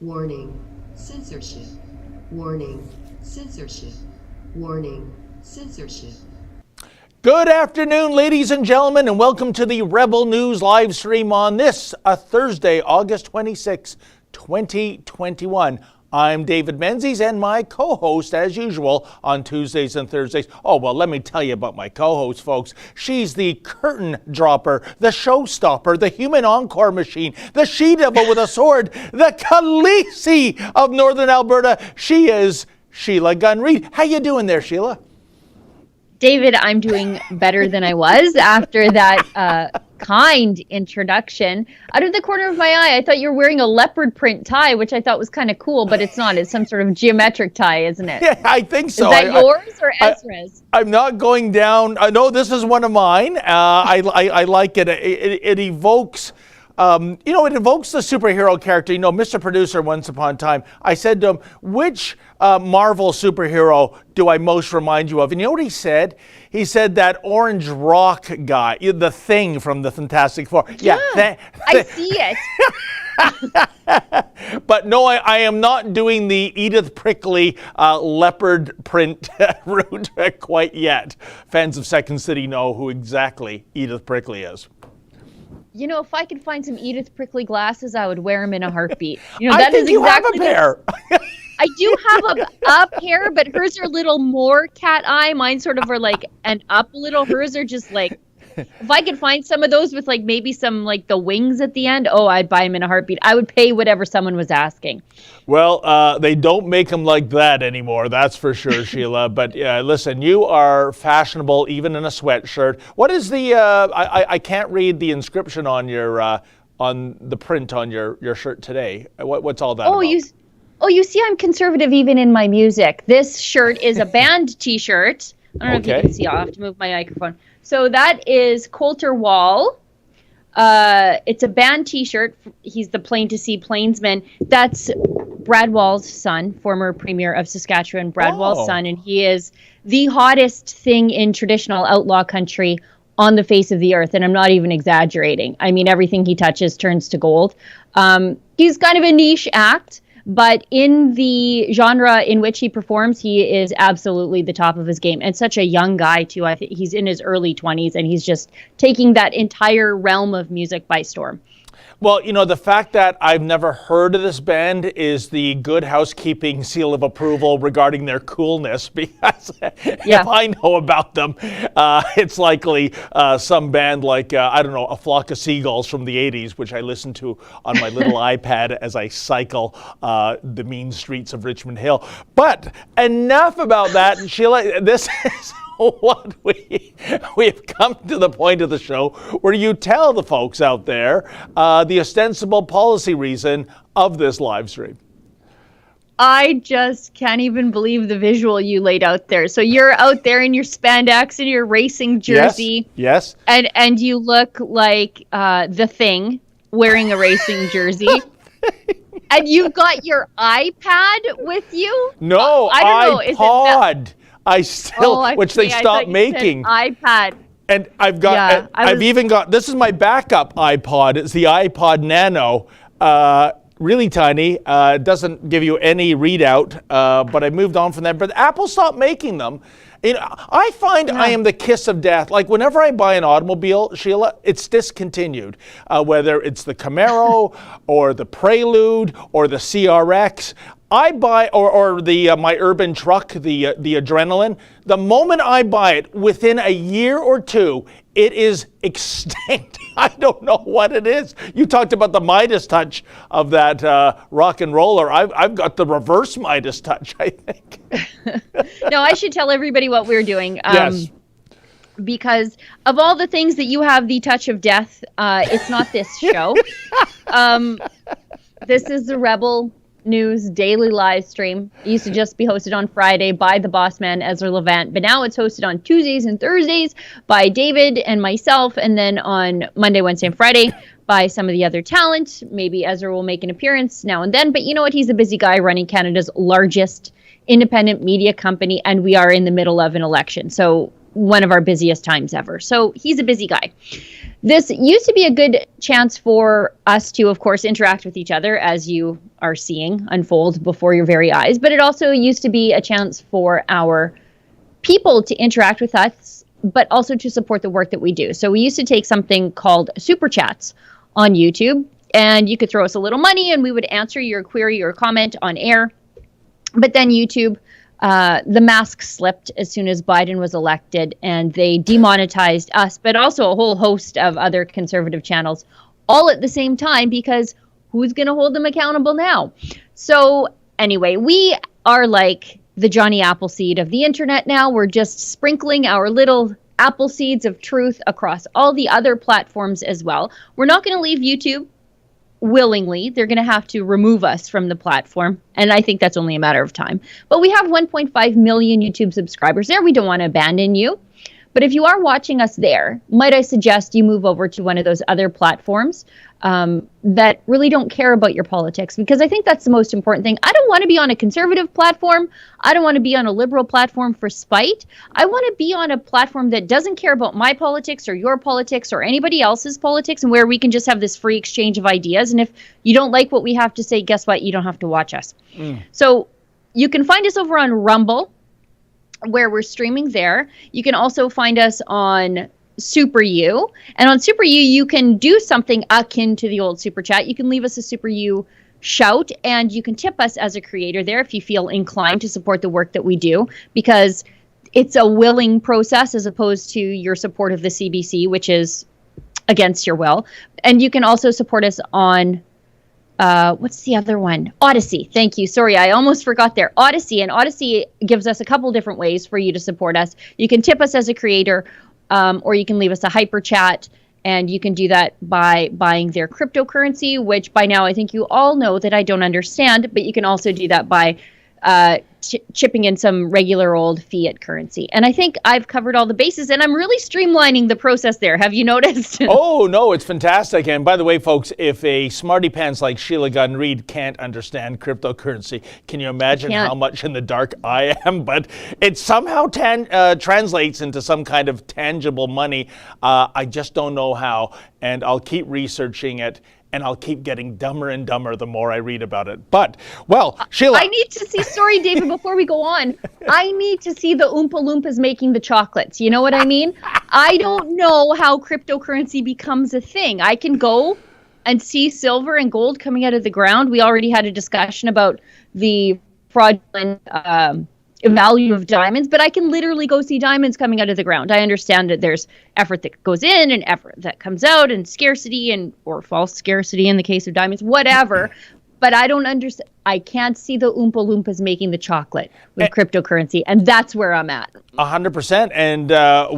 Warning, censorship. Warning, censorship. Warning, censorship. Good afternoon, ladies and gentlemen, and welcome to the Rebel News live stream on this, Thursday, August 26, 2021. I'm David Menzies, and my co-host, as usual, on Tuesdays and Thursdays. Oh, well, let me tell you about my co-host, folks. She's the curtain dropper, the showstopper, the human encore machine, the she-devil with a sword, the Khaleesi of Northern Alberta. She is Sheila Gunn Reid. How you doing there, Sheila? David, I'm doing better than I was after that kind introduction. Out of the corner of my eye, I thought you were wearing a leopard print tie, which I thought was kind of cool, but it's not. It's some sort of geometric tie, isn't it? Yeah, I think so. Is that yours or Ezra's? I'm not going down. No, this is one of mine. I like it. It evokes... it evokes the superhero character. Mr. Producer, once upon a time, I said to him, which Marvel superhero do I most remind you of? And you know what he said? He said that Orange Rock guy, the Thing from the Fantastic Four. Yeah, I see it. But no, I am not doing the Edith Prickly leopard print route quite yet. Fans of Second City know who exactly Edith Prickly is. If I could find some Edith Prickly glasses, I would wear them in a heartbeat. I think you have a pair. I do have a pair, but hers are a little more cat eye. Mine sort of are like an up a little. Hers are just like, if I could find some of those with like maybe some like the wings at the end, I'd buy them in a heartbeat. I would pay whatever someone was asking. Well, they don't make them like that anymore, that's for sure, Sheila. But listen, you are fashionable even in a sweatshirt. What is the, I can't read the inscription on your, on the print on your shirt today. What's all that about? You see I'm conservative even in my music. This shirt is a band t-shirt. I don't know if you can see, I'll have to move my microphone. So that is Coulter Wall. It's a band t-shirt. He's the Plain to See Plainsman. That's Brad Wall's son, former premier of Saskatchewan, Brad Wall's son, and he is the hottest thing in traditional outlaw country on the face of the earth, and I'm not even exaggerating. I mean, everything he touches turns to gold. He's kind of a niche act, but in the genre in which he performs, he is absolutely the top of his game. And such a young guy, too. I think he's in his early 20s, and he's just taking that entire realm of music by storm. Well, the fact that I've never heard of this band is the Good Housekeeping seal of approval regarding their coolness, because if I know about them, it's likely some band like, A Flock of Seagulls from the 80s, which I listen to on my little iPad as I cycle the mean streets of Richmond Hill. But enough about that, Sheila. This is what we've come to the point of the show where you tell the folks out there the ostensible policy reason of this live stream. I just can't even believe the visual you laid out there. So you're out there in your spandex and your racing jersey. Yes. And you look like the Thing wearing a racing jersey. And you've got your iPad with you? No, I don't know. iPod. I still, which they stopped making. iPad. And I've got, I've even got, this is my backup iPod. It's the iPod Nano. Really tiny. Doesn't give you any readout, but I moved on from that. But Apple stopped making them. I find I am the kiss of death. Like whenever I buy an automobile, Sheila, it's discontinued. Whether it's the Camaro or the Prelude or the CRX. I buy, or the my urban truck, the Adrenaline. The moment I buy it, within a year or two, it is extinct. I don't know what it is. You talked about the Midas touch of that rock and roller. I've got the reverse Midas touch, I think. No, I should tell everybody what we're doing. Yes. Because of all the things that you have the touch of death, it's not this show. This is the Rebel News daily live stream. It used to just be hosted on Friday by the boss man Ezra Levant, but now it's hosted on Tuesdays and Thursdays by David and myself, and then on Monday, Wednesday, and Friday by some of the other talent. Maybe Ezra will make an appearance now and then, but you know what? He's a busy guy running Canada's largest independent media company, and we are in the middle of an election, so one of our busiest times ever. So he's a busy guy. This used to be a good chance for us to, of course, interact with each other, as you are seeing unfold before your very eyes. But it also used to be a chance for our people to interact with us, but also to support the work that we do. So we used to take something called super chats on YouTube, and you could throw us a little money and we would answer your query or comment on air. But then YouTube, the mask slipped as soon as Biden was elected, and they demonetized us, but also a whole host of other conservative channels all at the same time, because who's going to hold them accountable now? So anyway, we are like the Johnny Appleseed of the internet now. We're just sprinkling our little apple seeds of truth across all the other platforms as well. We're not going to leave YouTube willingly. They're going to have to remove us from the platform, and I think that's only a matter of time. But we have 1.5 million YouTube subscribers there. We don't want to abandon you. But if you are watching us there, might I suggest you move over to one of those other platforms that really don't care about your politics, because I think that's the most important thing. I don't want to be on a conservative platform. I don't want to be on a liberal platform for spite. I want to be on a platform that doesn't care about my politics or your politics or anybody else's politics, and where we can just have this free exchange of ideas. And if you don't like what we have to say, guess what? You don't have to watch us. So you can find us over on Rumble, where we're streaming there. You can also find us on Super U. And on Super U, you can do something akin to the old Super Chat. You can leave us a Super U shout, and you can tip us as a creator there if you feel inclined to support the work that we do, because it's a willing process as opposed to your support of the CBC, which is against your will. And you can also support us on what's the other one? Odyssey. Thank you. Sorry, I almost forgot there. Odyssey. And Odyssey gives us a couple different ways for you to support us. You can tip us as a creator, or you can leave us a hyper chat, and you can do that by buying their cryptocurrency, which by now I think you all know that I don't understand, but you can also do that by chipping in some regular old fiat currency. And I think I've covered all the bases, and I'm really streamlining the process there. Have you noticed? Oh, no, it's fantastic. And by the way, folks, if a smarty pants like Sheila Gunn Reid can't understand cryptocurrency, can you imagine how much in the dark I am? But it somehow translates into some kind of tangible money. I just don't know how, and I'll keep researching it. And I'll keep getting dumber and dumber the more I read about it. But, well, Sheila. I need to see, sorry, David, before we go on, I need to see the Oompa Loompas making the chocolates. You know what I mean? I don't know how cryptocurrency becomes a thing. I can go and see silver and gold coming out of the ground. We already had a discussion about the fraudulent value of diamonds, but I can literally go see diamonds coming out of the ground. I understand that there's effort that goes in and effort that comes out, and scarcity or false scarcity in the case of diamonds, whatever. But I don't understand. I can't see the Oompa Loompas making the chocolate with cryptocurrency, and that's where I'm at. 100%. And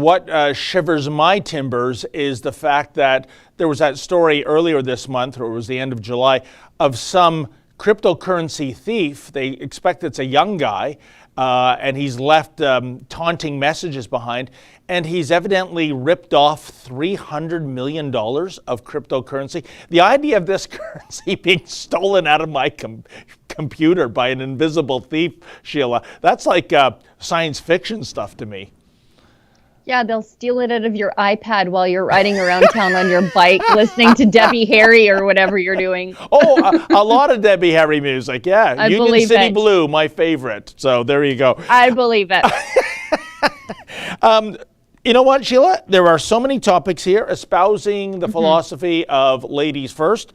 what shivers my timbers is the fact that there was that story earlier this month, or it was the end of July, of some cryptocurrency thief. They expect it's a young guy, and he's left taunting messages behind, and he's evidently ripped off $300 million of cryptocurrency. The idea of this currency being stolen out of my computer by an invisible thief, Sheila, that's like science fiction stuff to me. Yeah, they'll steal it out of your iPad while you're riding around town on your bike, listening to Debbie Harry or whatever you're doing. Oh, a lot of Debbie Harry music, yeah. I Union believe City it. Blue, my favorite. So there you go. I believe it. You know what, Sheila? There are so many topics here espousing the philosophy of ladies first.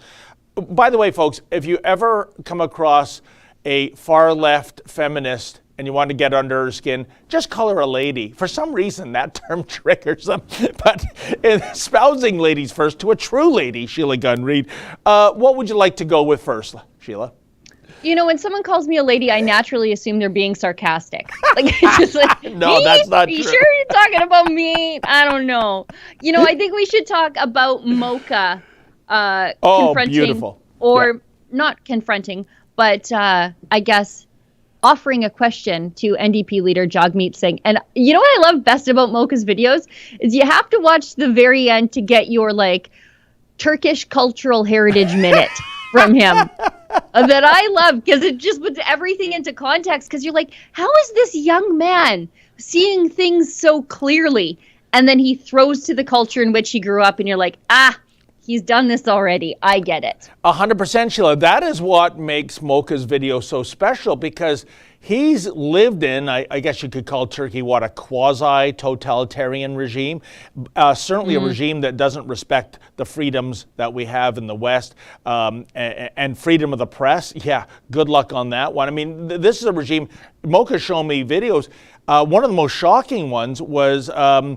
By the way, folks, if you ever come across a far left feminist and you want to get under her skin, just call her a lady. For some reason, that term triggers them. But in espousing ladies first to a true lady, Sheila Gunn Reid, what would you like to go with first, Sheila? You know, when someone calls me a lady, I naturally assume they're being sarcastic. Like, it's just like, no, that's not true. You sure you're talking about me? I don't know. You know, I think we should talk about Mocha confronting, beautiful. Or not confronting, but I guess offering a question to NDP leader Jagmeet Singh. And you know what I love best about Mocha's videos is you have to watch the very end to get your like Turkish cultural heritage minute from him that I love, because it just puts everything into context, because you're like, how is this young man seeing things so clearly? and then he throws to the culture in which he grew up, and you're like, he's done this already. I get it. 100%, Sheila. That is what makes Mocha's video so special, because he's lived in, I guess you could call Turkey, what, a quasi-totalitarian regime? Certainly a regime that doesn't respect the freedoms that we have in the West, and freedom of the press. Yeah, good luck on that one. I mean, this is a regime, Mocha's shown me videos. One of the most shocking ones was a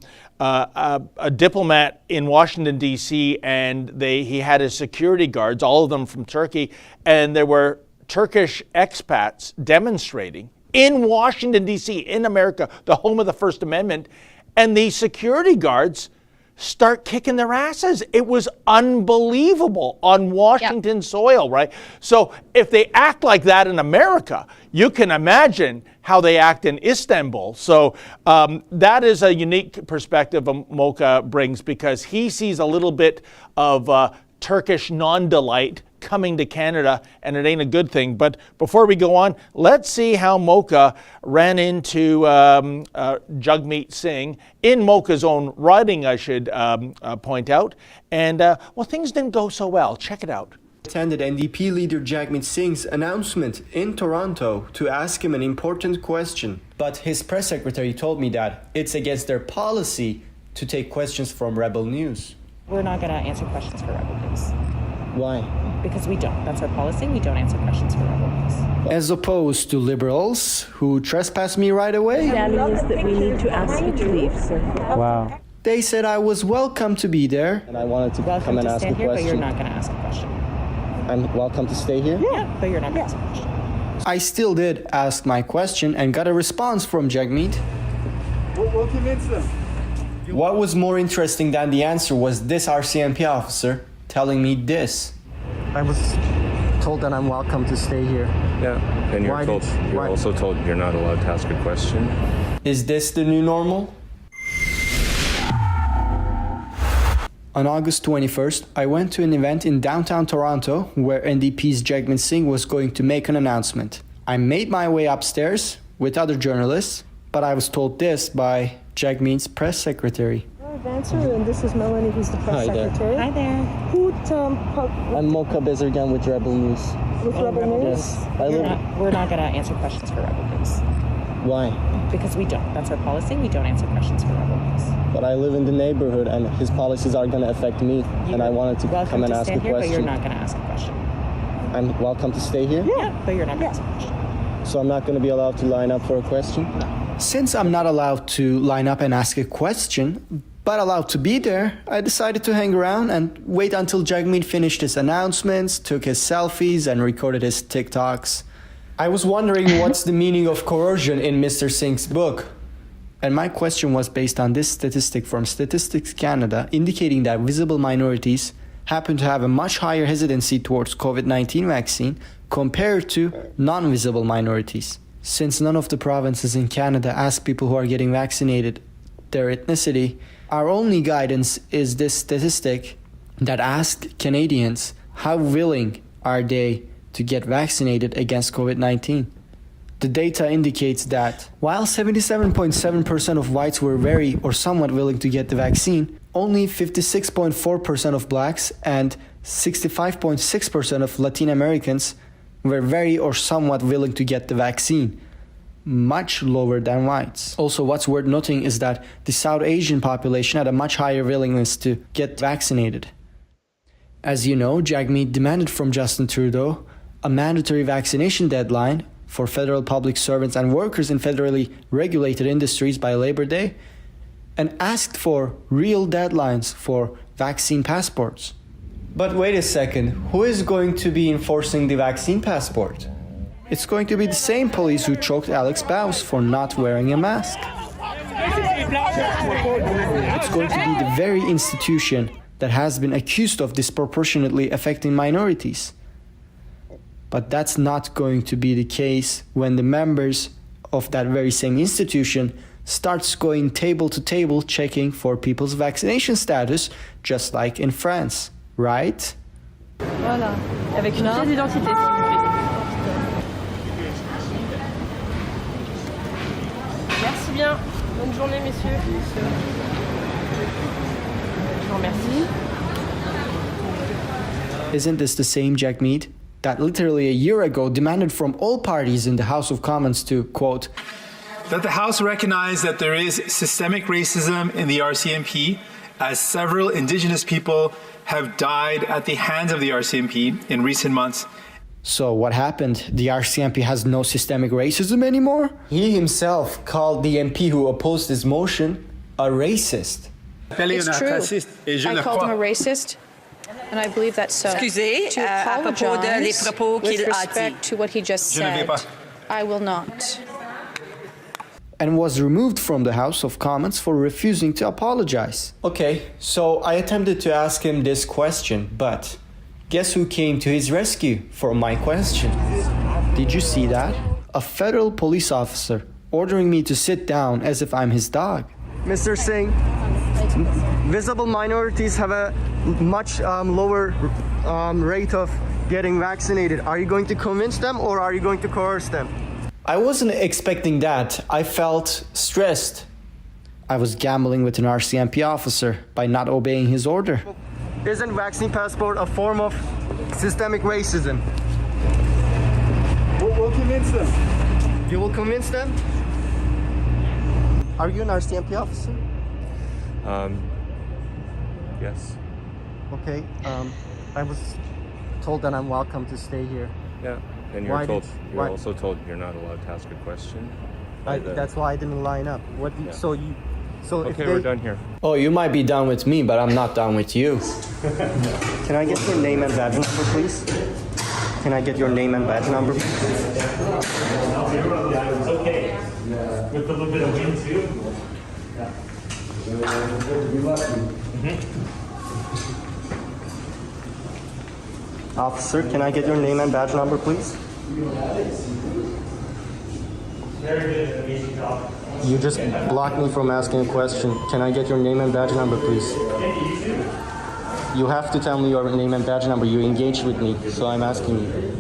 diplomat in Washington, D.C., and he had his security guards, all of them from Turkey, and there were Turkish expats demonstrating in Washington, D.C., in America, the home of the First Amendment, and the security guards start kicking their asses. It was unbelievable on Washington soil, right? So if they act like that in America, you can imagine how they act in Istanbul. So that is a unique perspective Mocha brings, because he sees a little bit of Turkish non-delight coming to Canada, and it ain't a good thing. But before we go on, let's see how Mocha ran into Jagmeet Singh in Mocha's own writing, I should point out. And well, things didn't go so well. Check it out. Attended NDP leader Jagmeet Singh's announcement in Toronto to ask him an important question. But his press secretary told me that it's against their policy to take questions from Rebel News. We're not going to answer questions for Rebel News. Why? Because we don't. That's our policy. We don't answer questions for Rebel News. As opposed to liberals who trespass me right away. That is that we need to ask you to leave, sir. Wow. They said I was welcome to be there. And I wanted to welcome come and to ask a stand here, question. but you're not going to ask a question. I'm welcome to stay here? Yeah, but you're not going to ask a question. I still did ask my question and got a response from Jagmeet. What convinced them? What was more interesting than the answer was this RCMP officer telling me this. I was told that I'm welcome to stay here. Yeah, and you're also told you're not allowed to ask a question. Is this the new normal? On August 21st, I went to an event in downtown Toronto where NDP's Jagmeet Singh was going to make an announcement. I made my way upstairs with other journalists, but I was told this by Jagmeet's press secretary. Advancer, and this is Melanie, who's the press secretary. Hi there. I'm Mocha Bezirgan with Rebel News. With Rebel News? Yes. We're not going to answer questions for Rebel News. Why? Because we don't. That's our policy. We don't answer questions for Rebel News. But I live in the neighborhood and his policies are going to affect me, and I wanted to come and ask a question. But you're not going to ask a question. I'm welcome to stay here? Yeah, but you're not going to ask a question. So I'm not going to be allowed to line up for a question? No. Since I'm not allowed to line up and ask a question, but allowed to be there, I decided to hang around and wait until Jagmeet finished his announcements, took his selfies, and recorded his TikToks. I was wondering what's the meaning of coercion in Mr. Singh's book. And my question was based on this statistic from Statistics Canada, indicating that visible minorities happen to have a much higher hesitancy towards COVID-19 vaccine compared to non-visible minorities. Since none of the provinces in Canada ask people who are getting vaccinated their ethnicity, our only guidance is this statistic that asked Canadians how willing are they to get vaccinated against COVID-19. The data indicates that while 77.7% of whites were very or somewhat willing to get the vaccine, only 56.4% of blacks and 65.6% of Latin Americans were very or somewhat willing to get the vaccine, much lower than whites. Also, what's worth noting is that the South Asian population had a much higher willingness to get vaccinated. As you know, Jagmeet demanded from Justin Trudeau a mandatory vaccination deadline for federal public servants and workers in federally regulated industries by Labor Day, and asked for real deadlines for vaccine passports. But wait a second, who is going to be enforcing the vaccine passport? It's going to be the same police who choked Alex Bowes for not wearing a mask. It's going to be the very institution that has been accused of disproportionately affecting minorities. But that's not going to be the case when the members of that very same institution starts going table to table checking for people's vaccination status, just like in France, right? Voilà. Avec une pièce d'identité. Merci bien. Bonne journée, messieurs. vous remercie. Isn't this the same Jagmeet that literally a year ago demanded from all parties in the House of Commons to, quote, That the House recognize that there is systemic racism in the RCMP, as several Indigenous people have died at the hands of the RCMP in recent months. So what happened? The RCMP has no systemic racism anymore? He himself called the MP who opposed this motion a racist. It's true. I called him a racist, and I believe that's so. Excusez, to à propos de les apologize propos with qu'il a respect dit. to what he just said, I will not. And was removed from the House of Commons for refusing to apologize. Okay, so I attempted to ask him this question, but guess who came to his rescue for my question? Did you see that? A federal police officer ordering me to sit down as if I'm his dog. Mr. Singh, visible minorities have a much lower rate of getting vaccinated. Are you going to convince them or are you going to coerce them? I wasn't expecting that. I felt stressed. I was gambling with an RCMP officer by not obeying his order. Isn't vaccine passport a form of systemic racism? We'll convince them. You will convince them? Are you an RCMP officer? Yes. Okay, I was told that I'm welcome to stay here. Yeah. And Why you're did- you're why- also told you're not allowed to ask a question. by the- That's why I didn't line up. What? Yeah. So if Okay, they, we're done here. Oh, you might be done with me, but I'm not done with you. Can I get your name and badge number, please? Can I get your name and badge number? Okay. With a little bit of wind too. Officer, can I get your name and badge number, please? Very good, amazing job. You just blocked me from asking a question. Can I get your name and badge number, please? You have to tell me your name and badge number. You engaged with me, so I'm asking you.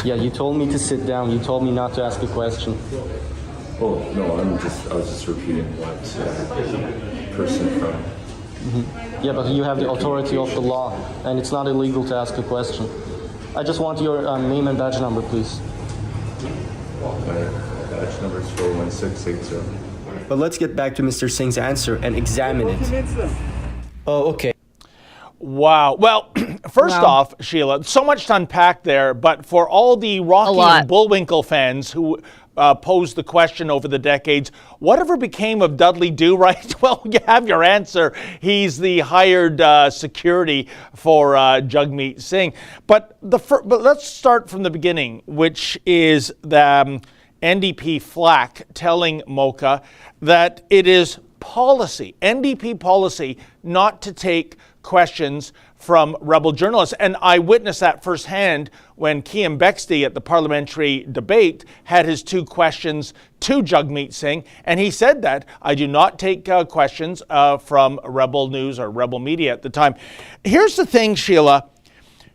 Yeah, you told me to sit down. You told me not to ask a question. Oh no, I was just repeating what person from. Yeah, but you have the authority of the law, and it's not illegal to ask a question. I just want your name and badge number, please. My badge number is 41680. But let's get back to Mr. Singh's answer and examine We'll it. convince them. Oh, okay. Wow. Well, first off, Sheila, so much to unpack there, but for all the Rocky and Bullwinkle fans who posed the question over the decades, whatever became of Dudley Do-Right? Well, you have your answer. He's the hired security for Jagmeet Singh. But let's start from the beginning, which is the NDP flack telling Mocha that it is policy, NDP policy, not to take questions from rebel journalists. And I witnessed that firsthand when Cian Bexley at the parliamentary debate had his two questions to Jagmeet Singh. And he said that I do not take questions from rebel news or rebel media at the time. Here's the thing, Sheila.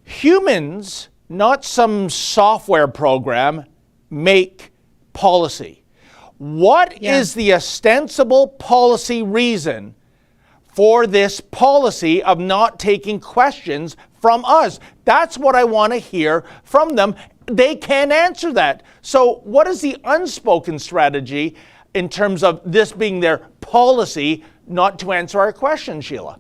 Humans, not some software program, make policy. What is the ostensible policy reason for this policy of not taking questions from us? That's what I want to hear from them. They can't answer that. So what is the unspoken strategy in terms of this being their policy not to answer our question, Sheila?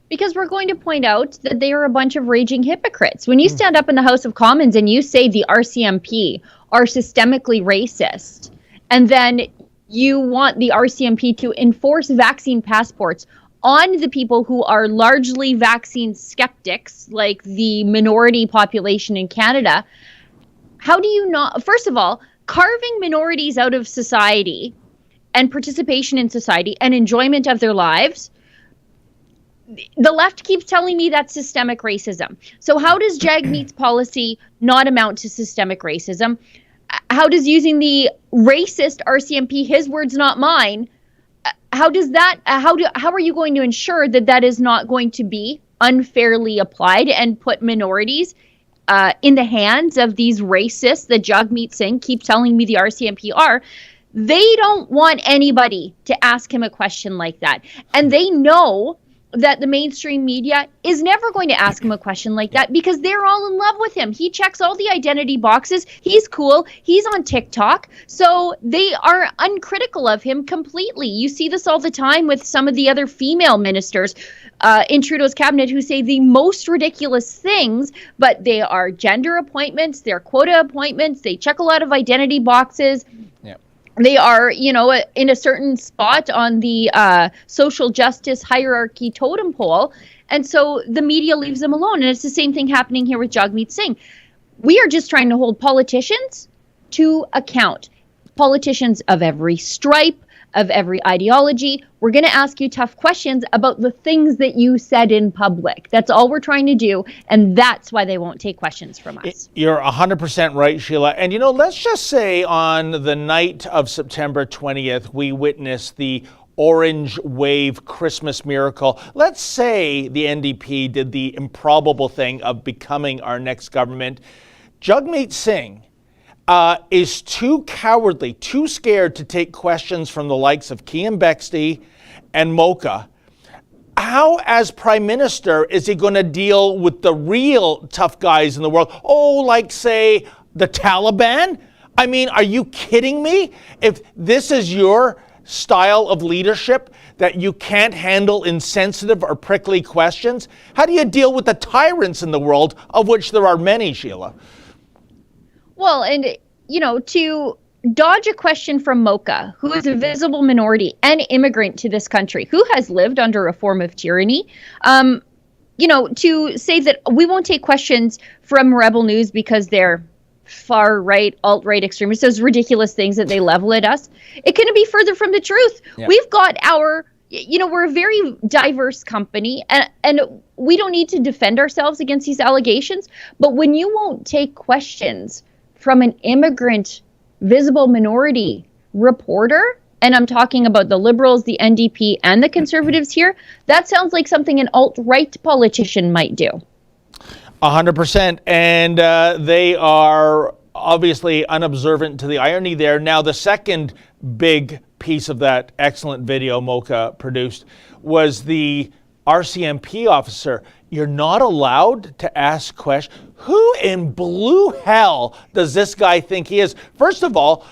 Because we're going to point out that they are a bunch of raging hypocrites. When you stand up in the House of Commons and you say the RCMP are systemically racist, and then you want the RCMP to enforce vaccine passports on the people who are largely vaccine skeptics, like the minority population in Canada, how do you not, first of all, carving minorities out of society and participation in society and enjoyment of their lives, the left keeps telling me that's systemic racism. So how does Jagmeet's policy not amount to systemic racism? How does using the racist RCMP, his words not mine, how does that, how are you going to ensure that that is not going to be unfairly applied and put minorities in the hands of these racists that Jagmeet Singh keep telling me the RCMP are? They don't want anybody to ask him a question like that. And they know that the mainstream media is never going to ask him a question like that because they're all in love with him. He checks all the identity boxes. He's cool. He's on TikTok. So they are uncritical of him completely. You see this all the time with some of the other female ministers in Trudeau's cabinet who say the most ridiculous things, but they are gender appointments, they're quota appointments, they check a lot of identity boxes. Yeah. They are, in a certain spot on the social justice hierarchy totem pole. And so the media leaves them alone. And it's the same thing happening here with Jagmeet Singh. We are just trying to hold politicians to account. Politicians of every stripe, of every ideology. We're going to ask you tough questions about the things that you said in public. That's all we're trying to do. And that's why they won't take questions from us. You're 100% right, Sheila. And, let's just say on the night of September 20th, we witnessed the orange wave Christmas miracle. Let's say the NDP did the improbable thing of becoming our next government. Jagmeet Singh is too cowardly, too scared to take questions from the likes of Kian Bexley and Mocha. How, as Prime Minister, is he going to deal with the real tough guys in the world? Oh, like, say, the Taliban? I mean, are you kidding me? If this is your style of leadership, that you can't handle insensitive or prickly questions, how do you deal with the tyrants in the world, of which there are many, Sheila? Well, and, to dodge a question from Mocha, who is a visible minority and immigrant to this country, who has lived under a form of tyranny, to say that we won't take questions from Rebel News because they're far-right, alt-right extremists, those ridiculous things that they level at us, it couldn't be further from the truth. Yeah. We've got we're a very diverse company, and we don't need to defend ourselves against these allegations, but when you won't take questions from an immigrant, visible minority reporter, and I'm talking about the Liberals, the NDP, and the Conservatives here, that sounds like something an alt-right politician might do. 100%. And they are obviously unobservant to the irony there. Now, the second big piece of that excellent video Mocha produced was the RCMP officer. You're not allowed to ask questions. Who in blue hell does this guy think he is? First of all,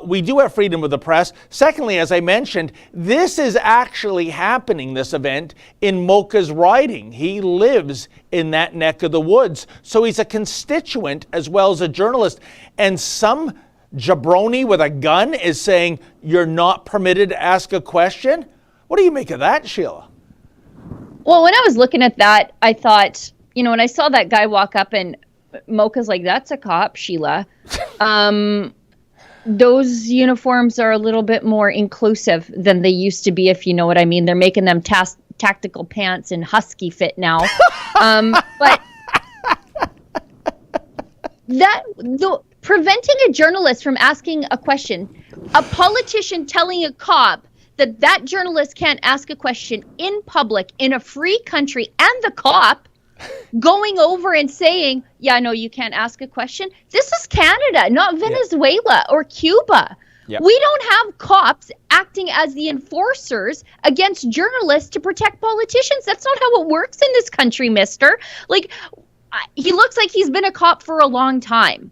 we do have freedom of the press. Secondly, as I mentioned, this is actually happening, this event, in Mocha's riding. He lives in that neck of the woods. So he's a constituent as well as a journalist. And some jabroni with a gun is saying, you're not permitted to ask a question? What do you make of that, Sheila? Well, when I was looking at that, I thought, when I saw that guy walk up and Mocha's like, that's a cop, Sheila. Those uniforms are a little bit more inclusive than they used to be, if you know what I mean. They're making them tactical pants and husky fit now. But preventing a journalist from asking a question, a politician telling a cop that journalist can't ask a question in public in a free country, and the cop going over and saying, yeah, no, you can't ask a question. This is Canada, not Venezuela or Cuba. Yep. We don't have cops acting as the enforcers against journalists to protect politicians. That's not how it works in this country, mister. Like, he looks like he's been a cop for a long time.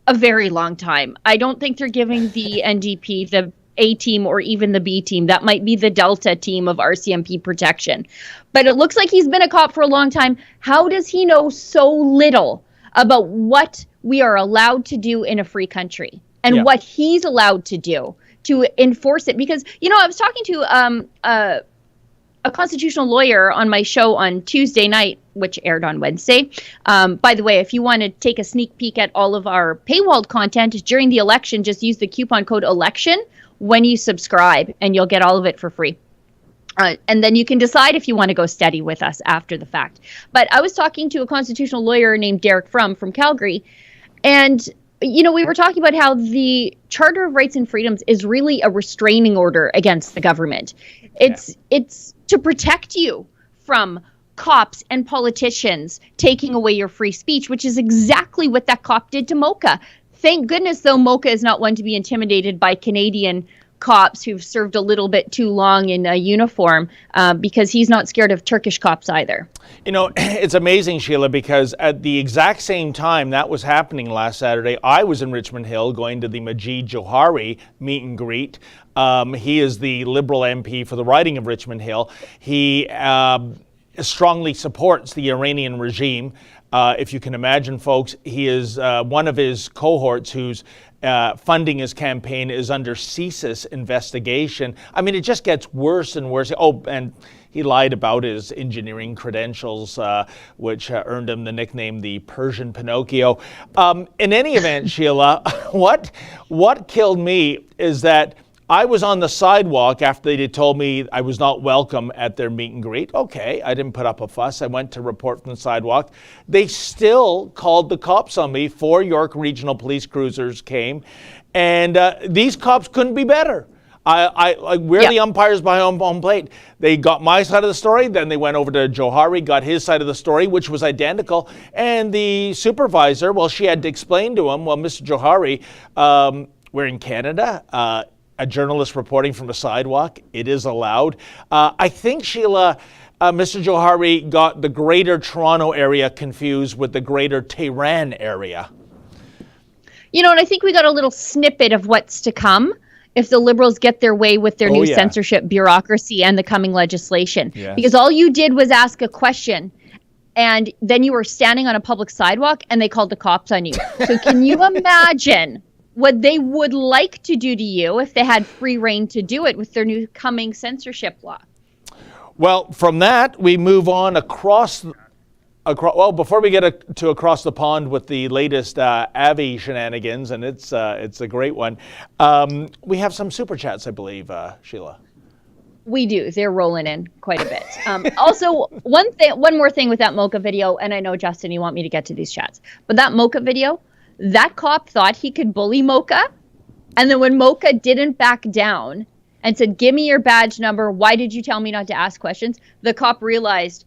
A very long time. I don't think they're giving the NDP the A team or even the B team. That might be the Delta team of RCMP protection. But it looks like he's been a cop for a long time. How does he know so little about what we are allowed to do in a free country and what he's allowed to do to enforce it? Because, I was talking to a constitutional lawyer on my show on Tuesday night, which aired on Wednesday. By the way, if you want to take a sneak peek at all of our paywalled content during the election, just use the coupon code ELECTION when you subscribe, and you'll get all of it for free. And then you can decide if you want to go steady with us after the fact. But I was talking to a constitutional lawyer named Derek from Calgary, and we were talking about how the Charter of Rights and Freedoms is really a restraining order against the government. It's to protect you from cops and politicians taking away your free speech, which is exactly what that cop did to Mocha. Thank goodness, though, Mocha is not one to be intimidated by Canadian cops who've served a little bit too long in a uniform, because he's not scared of Turkish cops either. You know, it's amazing, Sheila, because at the exact same time that was happening last Saturday, I was in Richmond Hill going to the Majid Johari meet and greet. He is the Liberal MP for the riding of Richmond Hill. He strongly supports the Iranian regime. If you can imagine, folks, he is one of his cohorts who's funding his campaign is under CSIS investigation. I mean, it just gets worse and worse. Oh, and he lied about his engineering credentials, which earned him the nickname the Persian Pinocchio. In any event, Sheila, what killed me is that I was on the sidewalk after they told me I was not welcome at their meet and greet. Okay, I didn't put up a fuss. I went to report from the sidewalk. They still called the cops on me. 4 York Regional Police cruisers came, and these cops couldn't be better. We're the umpires behind home plate. They got my side of the story, then they went over to Johari, got his side of the story, which was identical. And the supervisor, well, she had to explain to him, well, Mr. Johari, we're in Canada. A journalist reporting from a sidewalk, it is allowed. I think, Sheila, Mr. Johari got the Greater Toronto area confused with the Greater Tehran area. You know, and I think we got a little snippet of what's to come if the Liberals get their way with their new censorship bureaucracy and the coming legislation. Yes. Because all you did was ask a question, and then you were standing on a public sidewalk and they called the cops on you. So can you imagine what they would like to do to you if they had free reign to do it with their new coming censorship law? Well, from that, we move on across well, before we get to across the pond with the latest Avi shenanigans, and it's a great one, we have some super chats, I believe, Sheila. We do. They're rolling in quite a bit. Also, one more thing with that Mocha video, and I know, Justin, you want me to get to these chats, but that Mocha video, that cop thought he could bully Mocha, and then when Mocha didn't back down and said, "Give me your badge number, why did you tell me not to ask questions?" the cop realized,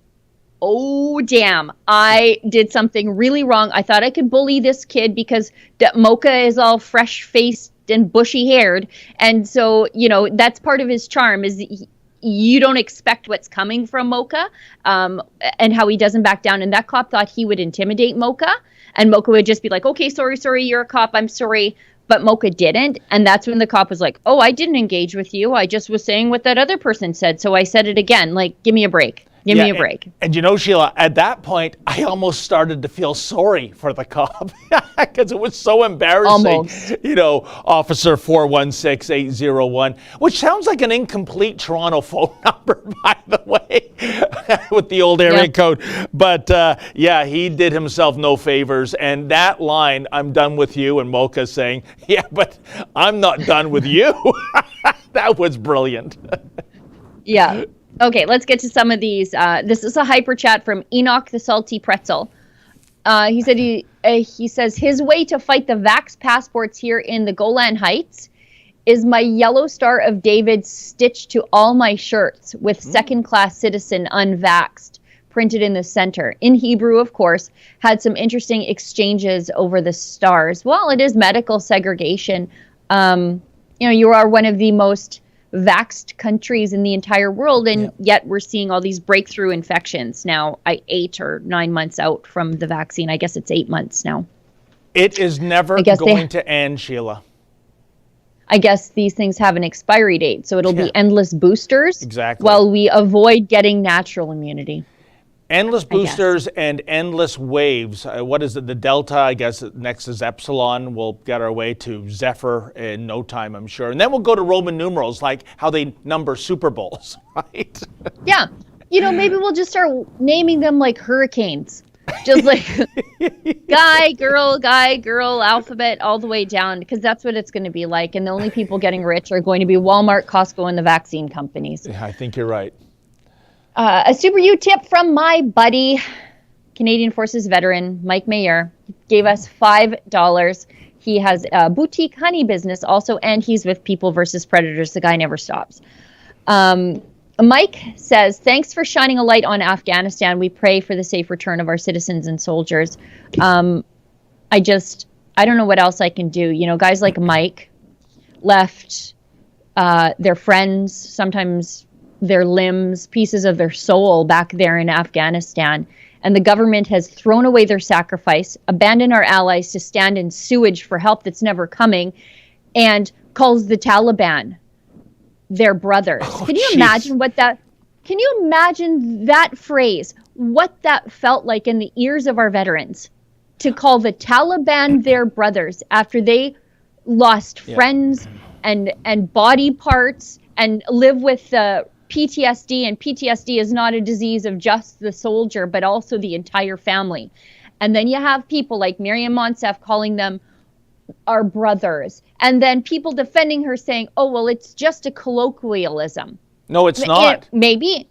oh, damn, I did something really wrong. I thought I could bully this kid because Mocha is all fresh-faced and bushy-haired, and so, you know, that's part of his charm, is you don't expect what's coming from Mocha, and how he doesn't back down. And that cop thought he would intimidate Mocha, and Mocha would just be like, "Okay, sorry, you're a cop, I'm sorry." But Mocha didn't. And that's when the cop was like, "Oh, I didn't engage with you. I just was saying what that other person said. So I said it again. Like, give me a break. Give me a break." And you know, Sheila, at that point, I almost started to feel sorry for the cop because it was so embarrassing. Almost. You know, Officer 416801, which sounds like an incomplete Toronto phone number, by the way, with the old area code. But he did himself no favors. And that line, "I'm done with you," and Mocha saying, "Yeah, but I'm not done with you." That was brilliant. Yeah. Okay, let's get to some of these. This is a hyper chat from Enoch the Salty Pretzel. He said he says his way to fight the vax passports here in the Golan Heights is my yellow Star of David stitched to all my shirts with second-class citizen unvaxxed printed in the center. In Hebrew, of course, had some interesting exchanges over the stars. Well, it is medical segregation. You are one of the most vaxxed countries in the entire world, and yet we're seeing all these breakthrough infections now. 8 or 9 months out from the vaccine. I guess it's 8 months now. It is never going to end, Sheila. I guess these things have an expiry date, so it'll be endless boosters. Exactly. While we avoid getting natural immunity. Endless boosters and endless waves. What is it? The Delta, I guess next is Epsilon. We'll get our way to Zephyr in no time, I'm sure. And then we'll go to Roman numerals, like how they number Super Bowls, right? Yeah. Maybe we'll just start naming them like hurricanes. Just like guy, girl, alphabet, all the way down, because that's what it's going to be like. And the only people getting rich are going to be Walmart, Costco, and the vaccine companies. Yeah, I think you're right. A Super U tip from my buddy, Canadian Forces veteran, Mike Mayer, gave us $5. He has a boutique honey business also, and he's with People versus Predators. The guy never stops. Mike says, "Thanks for shining a light on Afghanistan. We pray for the safe return of our citizens and soldiers." I I don't know what else I can do. You know, guys like Mike left their friends, sometimes their limbs, pieces of their soul back there in Afghanistan. And the government has thrown away their sacrifice, abandoned our allies to stand in sewage for help that's never coming, and calls the Taliban their brothers. Can you imagine can you imagine that phrase, what that felt like in the ears of our veterans, to call the Taliban their brothers after they lost friends and body parts and live with PTSD, and PTSD is not a disease of just the soldier, but also the entire family. And then you have people like Maryam Monsef calling them our brothers, and then people defending her saying, oh, well, it's just a colloquialism. No, it's not. Maybe.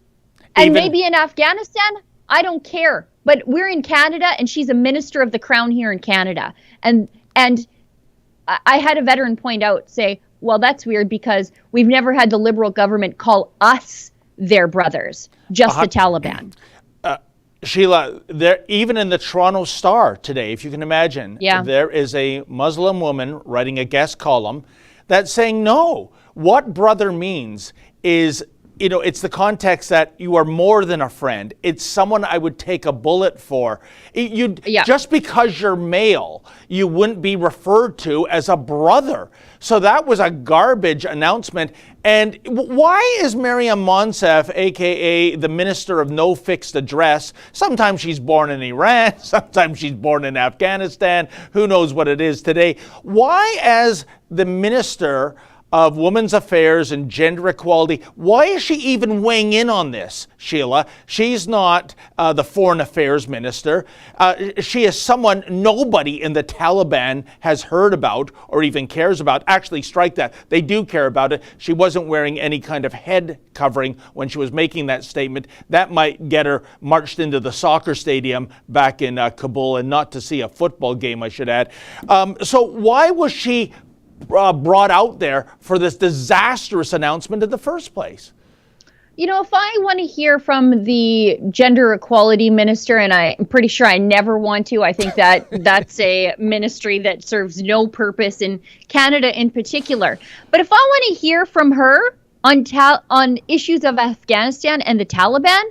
And maybe in Afghanistan, I don't care. But we're in Canada, and she's a minister of the Crown here in Canada. And I had a veteran say, well, that's weird because we've never had the Liberal government call us their brothers, just the Taliban. Sheila, even in the Toronto Star today, if you can imagine, there is a Muslim woman writing a guest column that's saying, no, what brother means is, you know, it's the context that you are more than a friend. It's someone I would take a bullet for. Just because you're male, you wouldn't be referred to as a brother. So that was a garbage announcement. And why is Maryam Monsef, a.k.a. the Minister of No Fixed Address, sometimes she's born in Iran, sometimes she's born in Afghanistan, who knows what it is today. Why, as the Minister of Women's Affairs and Gender Equality, why is she even weighing in on this, Sheila? She's not the Foreign Affairs Minister. She is someone nobody in the Taliban has heard about or even cares about. Actually, strike that. They do care about it. She wasn't wearing any kind of head covering when she was making that statement. That might get her marched into the soccer stadium back in Kabul, and not to see a football game, I should add. So why was she brought out there for this disastrous announcement in the first place? You know, if I want to hear from the gender equality minister, and I'm pretty sure I never want to, I think that that's a ministry that serves no purpose in Canada in particular. But if I want to hear from her on issues of Afghanistan and the Taliban,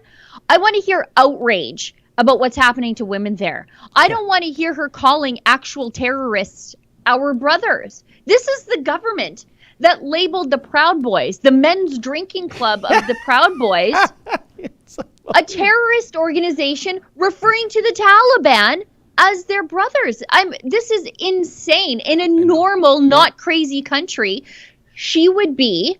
I want to hear outrage about what's happening to women there. I don't want to hear her calling actual terrorists our brothers. This is the government that labeled the Proud Boys, the men's drinking club of the Proud Boys, a terrorist organization, referring to the Taliban as their brothers. This is insane. In a normal, not crazy country, she would be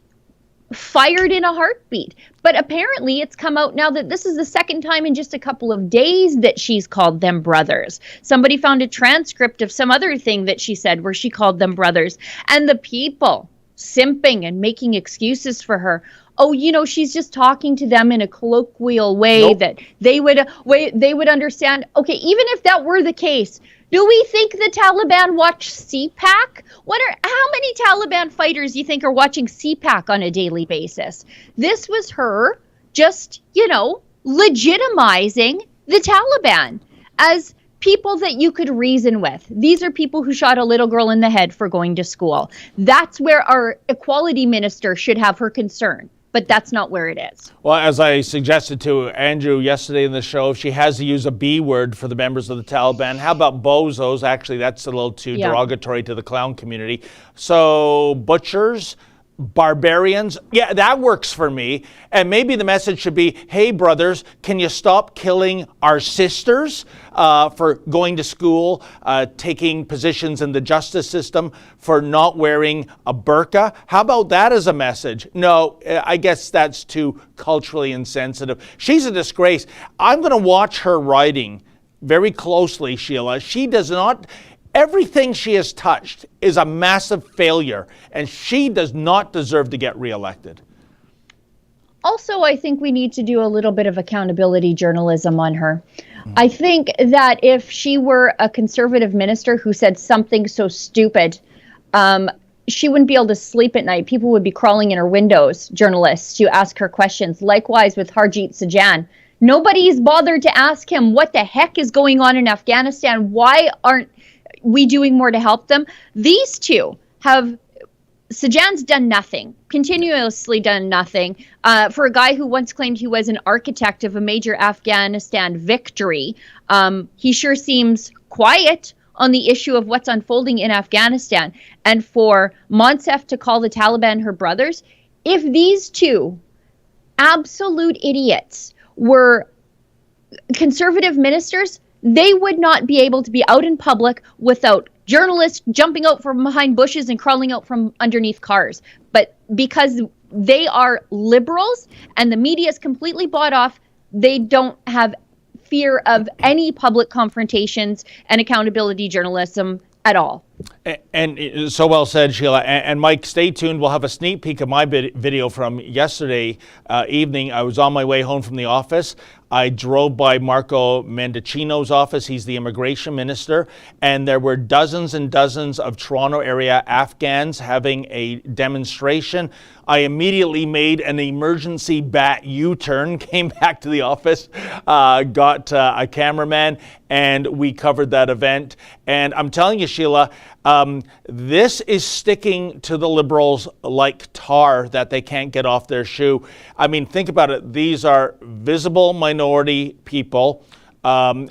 fired in a heartbeat. But apparently it's come out now that this is the second time in just a couple of days that she's called them brothers. Somebody found a transcript of some other thing that she said where she called them brothers. And the people simping and making excuses for her. Oh, you know, she's just talking to them in a colloquial way that they would understand. Okay, even if that were the case, do we think the Taliban watch CPAC? How many Taliban fighters do you think are watching CPAC on a daily basis? This was her just, you know, legitimizing the Taliban as people that you could reason with. These are people who shot a little girl in the head for going to school. That's where our equality minister should have her concern. But that's not where it is. Well, as I suggested to Andrew yesterday in the show, if she has to use a B word for the members of the Taliban, how about bozos? Actually, that's a little too derogatory to the clown community. So butchers, barbarians, yeah, that works for me. And maybe the message should be, hey, brothers, can you stop killing our sisters for going to school, taking positions in the justice system, for not wearing a burqa? How about that as a message? No, I guess that's too culturally insensitive. She's a disgrace. I'm going to watch her writing very closely, Sheila. She does not... Everything she has touched is a massive failure, and she does not deserve to get reelected. Also, I think we need to do a little bit of accountability journalism on her. I think that if she were a conservative minister who said something so stupid, she wouldn't be able to sleep at night. People would be crawling in her windows, journalists, to ask her questions. Likewise with Harjit Sajjan. Nobody's bothered to ask him what the heck is going on in Afghanistan. Why aren't we doing more to help them? These two have, Sajan's done nothing, continuously done nothing. For a guy who once claimed he was an architect of a major Afghanistan victory, he sure seems quiet on the issue of what's unfolding in Afghanistan. And for Monsef to call the Taliban her brothers, if these two absolute idiots were conservative ministers, they would not be able to be out in public without journalists jumping out from behind bushes and crawling out from underneath cars. But because they are liberals and the media is completely bought off, they don't have fear of any public confrontations and accountability journalism at all. And so well said, Sheila. And Mike, stay tuned. We'll have a sneak peek of my video from yesterday evening. I was on my way home from the office. I drove by Marco Mendicino's office. He's the immigration minister. And there were dozens and dozens of Toronto area Afghans having a demonstration. I immediately made an emergency bat U-turn, came back to the office, got a cameraman, and we covered that event. And I'm telling you, Sheila, this is sticking to the Liberals like tar that they can't get off their shoe. I mean, think about it. These are visible minority people.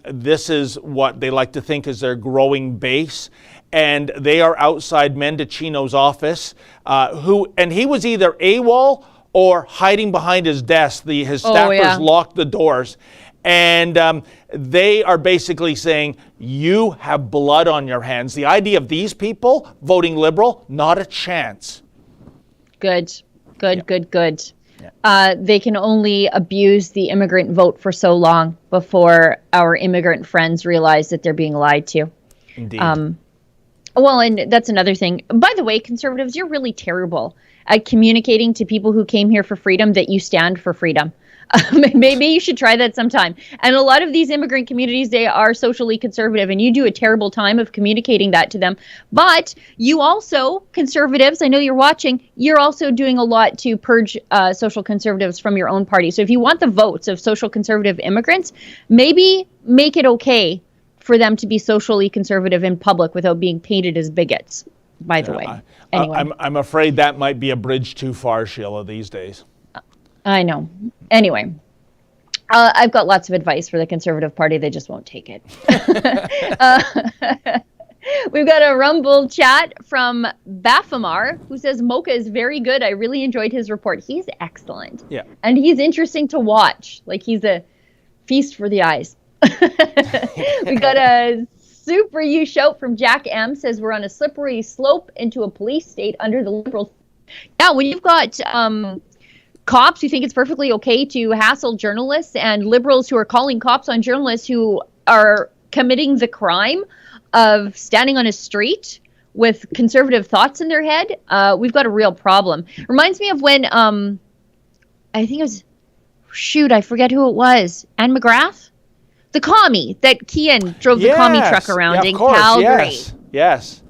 This is what they like to think is their growing base. And they are outside Mendicino's office, and he was either AWOL or hiding behind his desk. His staffers locked the doors. And they are basically saying, you have blood on your hands. The idea of these people voting Liberal, not a chance. Good. Yeah. They can only abuse the immigrant vote for so long before our immigrant friends realize that they're being lied to. Indeed. Well, and that's another thing. By the way, conservatives, you're really terrible at communicating to people who came here for freedom that you stand for freedom. Maybe you should try that sometime. And a lot of these immigrant communities, they are socially conservative, and you do a terrible time of communicating that to them. But you also, conservatives, I know you're watching, you're also doing a lot to purge social conservatives from your own party. So if you want the votes of social conservative immigrants, maybe make it okay for them to be socially conservative in public without being painted as bigots, by the way. Anyway. I'm afraid that might be a bridge too far, Sheila, these days. I know. Anyway, I've got lots of advice for the Conservative Party. They just won't take it. We've got a Rumble chat from Bafamar, who says, Mocha is very good. I really enjoyed his report. He's excellent. Yeah. And he's interesting to watch. Like, he's a feast for the eyes. We got a Super You shout from Jack M. Says, we're on a slippery slope into a police state under the Liberals. Yeah, when you've got cops who think it's perfectly okay to hassle journalists and Liberals who are calling cops on journalists who are committing the crime of standing on a street with conservative thoughts in their head, we've got a real problem. Reminds me of when, I think it was, I forget who it was, Anne McGrath? The commie that Kian drove the commie truck around in Calgary. Yes.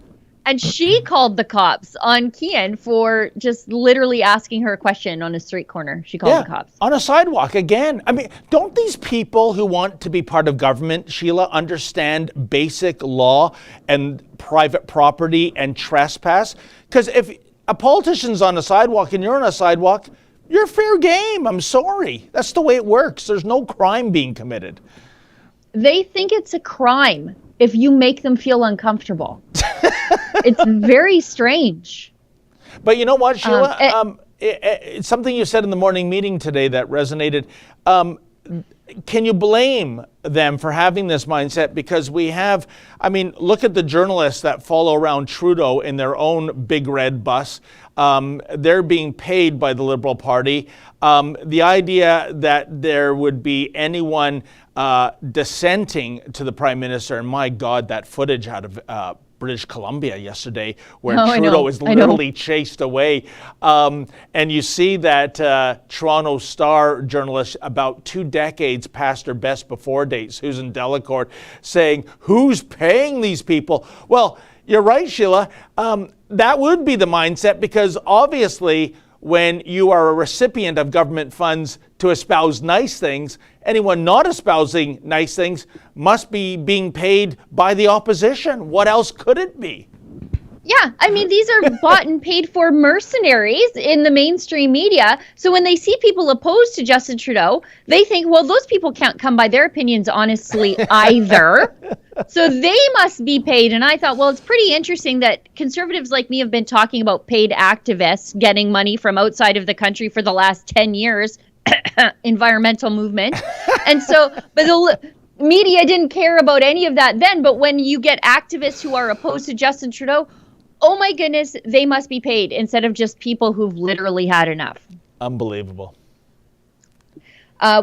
And she called the cops on Kian for just literally asking her a question on a street corner. She called the cops. On a sidewalk again. I mean, don't these people who want to be part of government, Sheila, understand basic law and private property and trespass? Because if a politician's on a sidewalk and you're on a sidewalk, you're fair game. I'm sorry. That's the way it works. There's no crime being committed. They think it's a crime if you make them feel uncomfortable. It's very strange. But you know what, Sheila? It's something you said in the morning meeting today that resonated. Can you blame them for having this mindset? Because we have, I mean, look at the journalists that follow around Trudeau in their own big red bus. They're being paid by the Liberal Party. The idea that there would be anyone dissenting to the Prime Minister, and my God, that footage out of British Columbia yesterday where Trudeau is literally chased away. And you see that Toronto Star journalist about 2 decades past her best before date, Susan Delacourt, saying, who's paying these people? Well, you're right, Sheila. That would be the mindset because obviously when you are a recipient of government funds to espouse nice things, anyone not espousing nice things must be being paid by the opposition. What else could it be? Yeah, I mean, these are bought and paid for mercenaries in the mainstream media. So when they see people opposed to Justin Trudeau, they think, well, those people can't come by their opinions honestly either. So they must be paid. And I thought, well, it's pretty interesting that conservatives like me have been talking about paid activists getting money from outside of the country for the last 10 years, environmental movement. And so, but the media didn't care about any of that then. But when you get activists who are opposed to Justin Trudeau, oh my goodness, they must be paid instead of just people who've literally had enough. Unbelievable.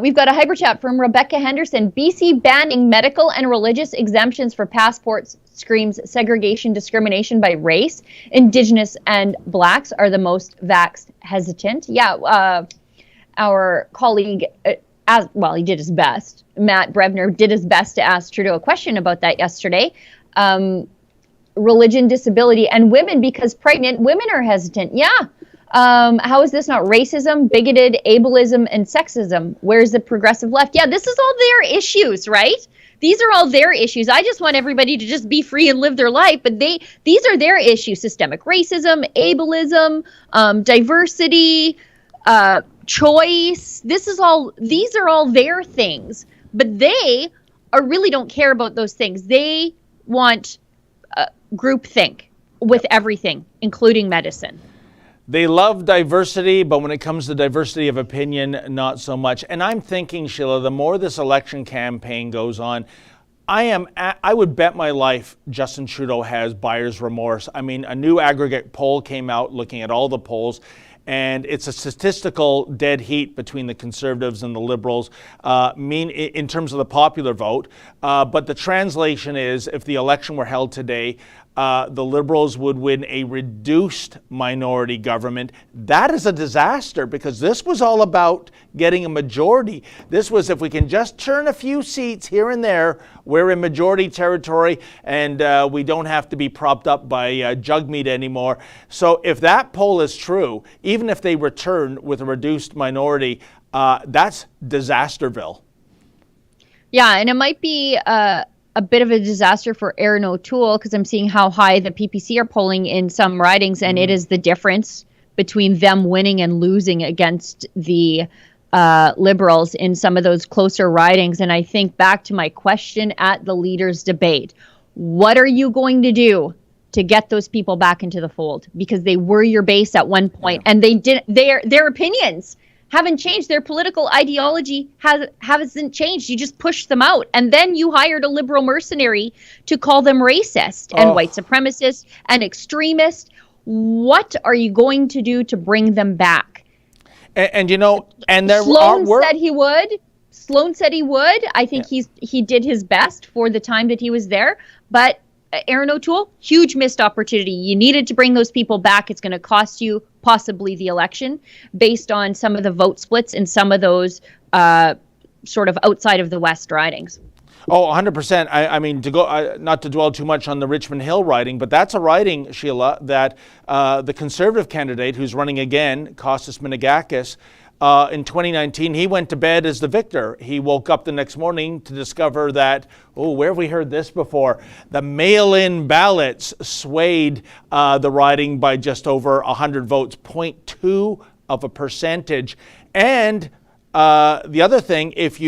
We've got a hyper chat from Rebecca Henderson. BC banning medical and religious exemptions for passports screams segregation discrimination by race. Indigenous and Blacks are the most vax hesitant. Yeah, our colleague, he did his best. Matt Brevner did his best to ask Trudeau a question about that yesterday. Religion, disability, and women, because pregnant women are hesitant. Yeah. How is this not racism, bigoted, ableism, and sexism? Where's the progressive left? Yeah, this is all their issues, right? These are all their issues. I just want everybody to just be free and live their life, but these are their issues: systemic racism, ableism, diversity, choice. These are all their things, but they really don't care about those things. They want groupthink with everything, including medicine. They love diversity, but when it comes to diversity of opinion, not so much. And I'm thinking, Sheila, the more this election campaign goes on, I would bet my life Justin Trudeau has buyer's remorse. I mean, a new aggregate poll came out looking at all the polls, and it's a statistical dead heat between the Conservatives and the Liberals, in terms of the popular vote. But the translation is, if the election were held today, the Liberals would win a reduced minority government. That is a disaster, because this was all about getting a majority. This was, if we can just turn a few seats here and there, we're in majority territory, and we don't have to be propped up by jug meat anymore. So if that poll is true, even if they return with a reduced minority, that's Disasterville. Yeah, and it might be a bit of a disaster for Erin O'Toole, because I'm seeing how high the PPC are polling in some ridings, and it is the difference between them winning and losing against the Liberals in some of those closer ridings. And I think back to my question at the leaders' debate: what are you going to do to get those people back into the fold? Because they were your base at one point, and they did their opinions haven't changed. Their political ideology hasn't changed. You just pushed them out. And then you hired a liberal mercenary to call them racist and white supremacist and extremist. What are you going to do to bring them back? And Sloan said he would. Sloan said he would. I think he did his best for the time that he was there. But Erin O'Toole, huge missed opportunity. You needed to bring those people back. It's going to cost you possibly the election based on some of the vote splits in some of those sort of outside of the West ridings. Oh, 100%. I mean, to go not to dwell too much on the Richmond Hill riding, but that's a riding, Sheila, that the Conservative candidate who's running again, Kostas Minagakis, in 2019, he went to bed as the victor. He woke up the next morning to discover that, where have we heard this before? The mail-in ballots swayed the riding by just over 100 votes, 0.2%. And the other thing, if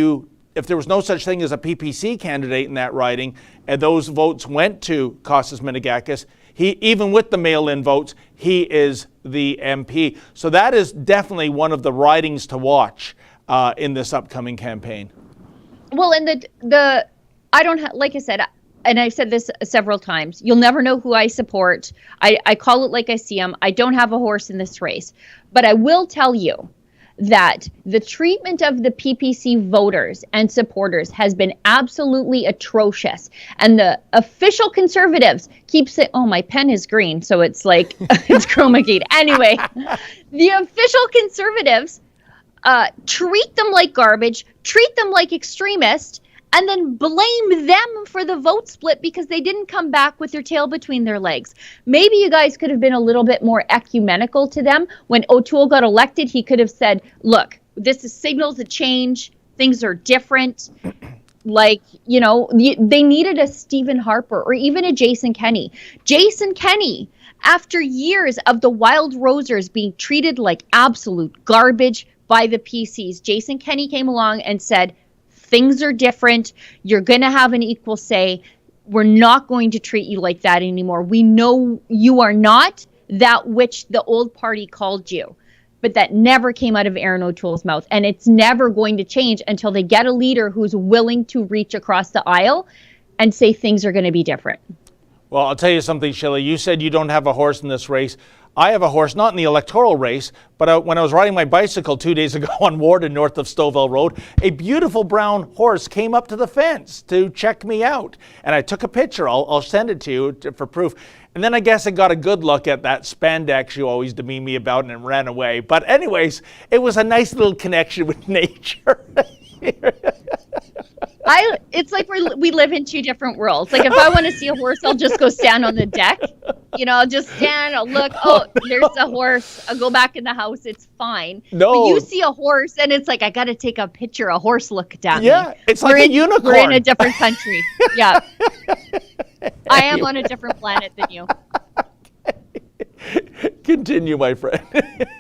there was no such thing as a PPC candidate in that riding, and those votes went to Kostas Minagakis, even with the mail-in votes, he is the MP. So that is definitely one of the ridings to watch in this upcoming campaign. Well, and I don't have, like I said, and I've said this several times, you'll never know who I support. I call it like I see them. I don't have a horse in this race. But I will tell you that the treatment of the PPC voters and supporters has been absolutely atrocious. And the official Conservatives keep saying, my pen is green, so it's like, it's chroma keyed. Anyway, the official Conservatives treat them like garbage, treat them like extremists, and then blame them for the vote split because they didn't come back with their tail between their legs. Maybe you guys could have been a little bit more ecumenical to them. When O'Toole got elected, he could have said, look, this is signals a change. Things are different. Like, you know, they needed a Stephen Harper or even a Jason Kenney. Jason Kenney, after years of the Wild Rosers being treated like absolute garbage by the PCs, Jason Kenney came along and said, things are different. You're going to have an equal say. We're not going to treat you like that anymore. We know you are not that which the old party called you. But that never came out of Aaron O'Toole's mouth. And it's never going to change until they get a leader who's willing to reach across the aisle and say things are going to be different. Well, I'll tell you something, Sheila. You said you don't have a horse in this race. I have a horse, not in the electoral race, but when I was riding my bicycle 2 days ago on Warden, north of Stouffville Road, a beautiful brown horse came up to the fence to check me out. And I took a picture. I'll send it to you for proof. And then I guess I got a good look at that spandex you always demean me about and it ran away. But anyways, it was a nice little connection with nature. It's like we live in two different worlds. Like if I want to see a horse, I'll just go stand on the deck. You know, I'll just stand, I'll look, there's a horse. I'll go back in the house. It's fine. No. But you see a horse and it's like, I got to take a picture. A horse looked at me. Yeah, it's like a unicorn. We're in a different country. Yeah. I am on a different planet than you. Continue, my friend.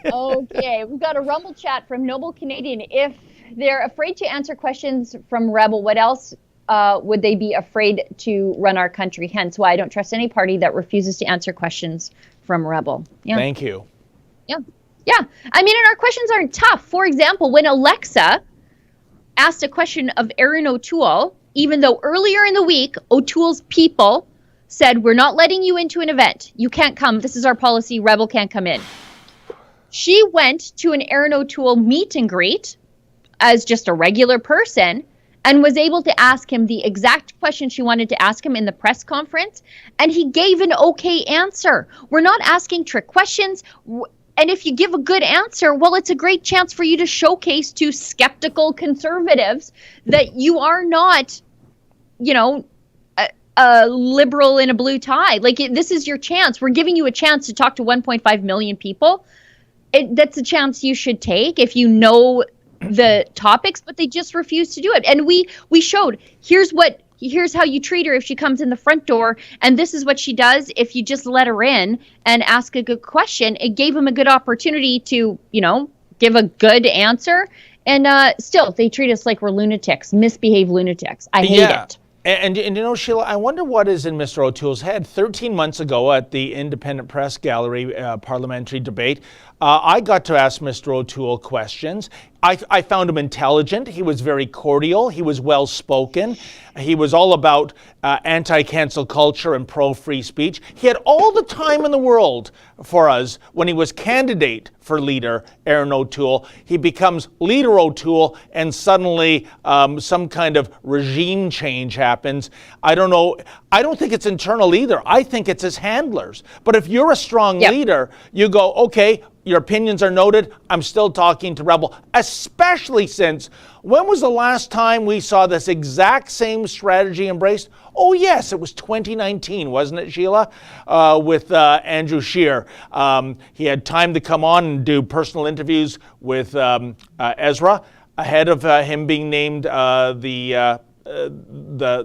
Okay, we've got a Rumble chat from Noble Canadian. If they're afraid to answer questions from Rebel, what else would they be afraid to run our country? Hence why I don't trust any party that refuses to answer questions from Rebel. Yeah. Thank you. Yeah. Yeah. I mean, and our questions aren't tough. For example, when Alexa asked a question of Aaron O'Toole, even though earlier in the week, O'Toole's people said, we're not letting you into an event. You can't come. This is our policy. Rebel can't come in. She went to an Aaron O'Toole meet and greet as just a regular person and was able to ask him the exact question she wanted to ask him in the press conference. And he gave an okay answer. We're not asking trick questions. And if you give a good answer, well, it's a great chance for you to showcase to skeptical conservatives that you are not, you know, a liberal in a blue tie. Like, this is your chance. We're giving you a chance to talk to 1.5 million people. That's a chance you should take if you know the topics, but they just refuse to do it. And we showed, here's how you treat her if she comes in the front door, and this is what she does if you just let her in and ask a good question. It gave them a good opportunity to, you know, give a good answer. And still, they treat us like we're lunatics, misbehaved lunatics. I hate it. And you know, Sheila, I wonder what is in Mr. O'Toole's head. 13 months ago at the Independent Press Gallery parliamentary debate, I got to ask Mr. O'Toole questions. I found him intelligent. He was very cordial. He was well-spoken. He was all about anti-cancel culture and pro-free speech. He had all the time in the world for us when he was candidate for leader, Aaron O'Toole. He becomes leader O'Toole, and suddenly some kind of regime change happens. I don't know. I don't think it's internal either. I think it's his handlers. But if you're a strong leader, you go, okay, your opinions are noted. I'm still talking to Rebel, especially since when was the last time we saw this exact same strategy embraced? Oh, yes, it was 2019, wasn't it, Sheila? With Andrew Scheer. He had time to come on and do personal interviews with Ezra ahead of him being named the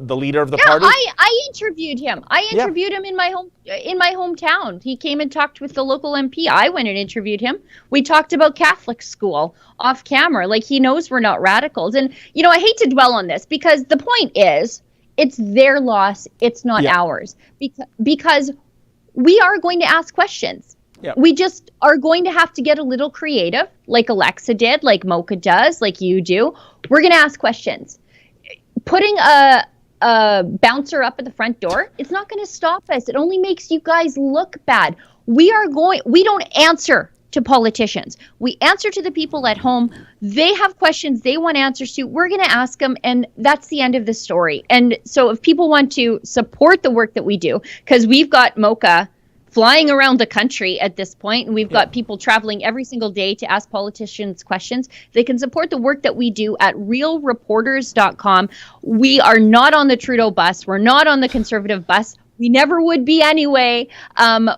leader of the party. I interviewed him. I interviewed him in my hometown. He came and talked with the local MP. I went and interviewed him. We talked about Catholic school off camera. Like, he knows we're not radicals. And, you know, I hate to dwell on this because the point is, it's their loss. It's not ours. Because we are going to ask questions. Yep. We just are going to have to get a little creative, like Alexa did, like Mocha does, like you do. We're going to ask questions. Putting a bouncer up at the front door, it's not going to stop us. It only makes you guys look bad. We don't answer to politicians. We answer to the people at home. They have questions they want answers to. We're going to ask them, and that's the end of the story. And so if people want to support the work that we do, because we've got Mocha flying around the country at this point, and we've got people traveling every single day to ask politicians questions. They can support the work that we do at realreporters.com. We are not on the Trudeau bus. We're not on the Conservative bus. We never would be anyway.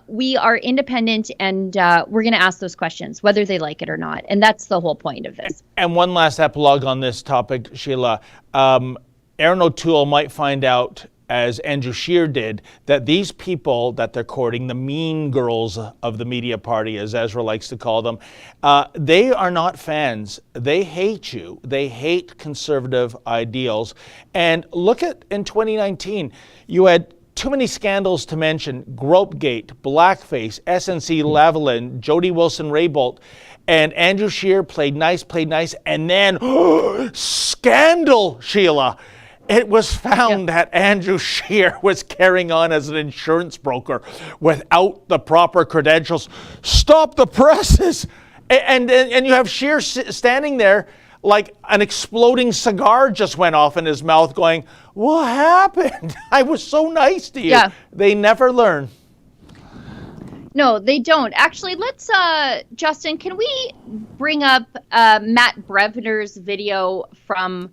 We are independent, and we're going to ask those questions, whether they like it or not. And that's the whole point of this. And one last epilogue on this topic, Sheila. Aaron O'Toole might find out, as Andrew Scheer did, that these people that they're courting, the mean girls of the media party, as Ezra likes to call them, they are not fans. They hate you. They hate conservative ideals. And look at, in 2019, you had too many scandals to mention: Gropegate, Blackface, SNC Lavalin, Jody Wilson-Raybould, and Andrew Scheer played nice, and then scandal, Sheila. It was found that Andrew Scheer was carrying on as an insurance broker without the proper credentials. Stop the presses! And you have Scheer standing there like an exploding cigar just went off in his mouth going, what happened? I was so nice to you. Yeah. They never learn. No, they don't. Actually, let's, Justin, can we bring up Matt Brevner's video from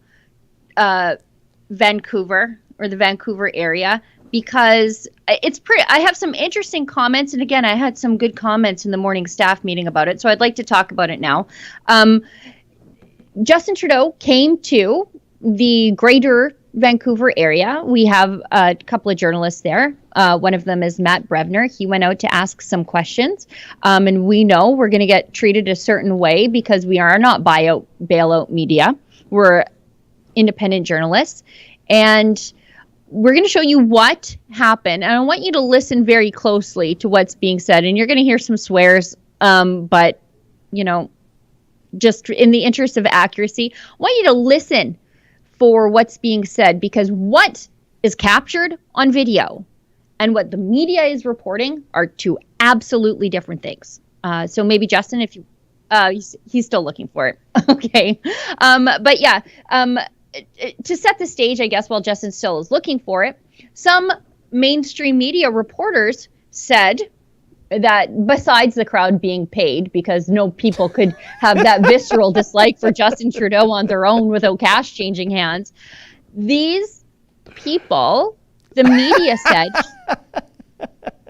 Vancouver, or the Vancouver area, because it's pretty. I have some interesting comments, and again, I had some good comments in the morning staff meeting about it, so I'd like to talk about it now. Justin Trudeau came to the greater Vancouver area. We have a couple of journalists there. One of them is Matt Brevner. He went out to ask some questions, and we know we're going to get treated a certain way because we are not bailout media. We're independent journalists, and we're going to show you what happened, and I want you to listen very closely to what's being said, and you're going to hear some swears, but you know, just in the interest of accuracy, I want you to listen for what's being said, because what is captured on video and what the media is reporting are two absolutely different things. So maybe Justin, if you he's still looking for it. Okay. But yeah, to set the stage, I guess, while Justin still is looking for it, some mainstream media reporters said that besides the crowd being paid, because no people could have that visceral dislike for Justin Trudeau on their own without cash changing hands, these people, the media said,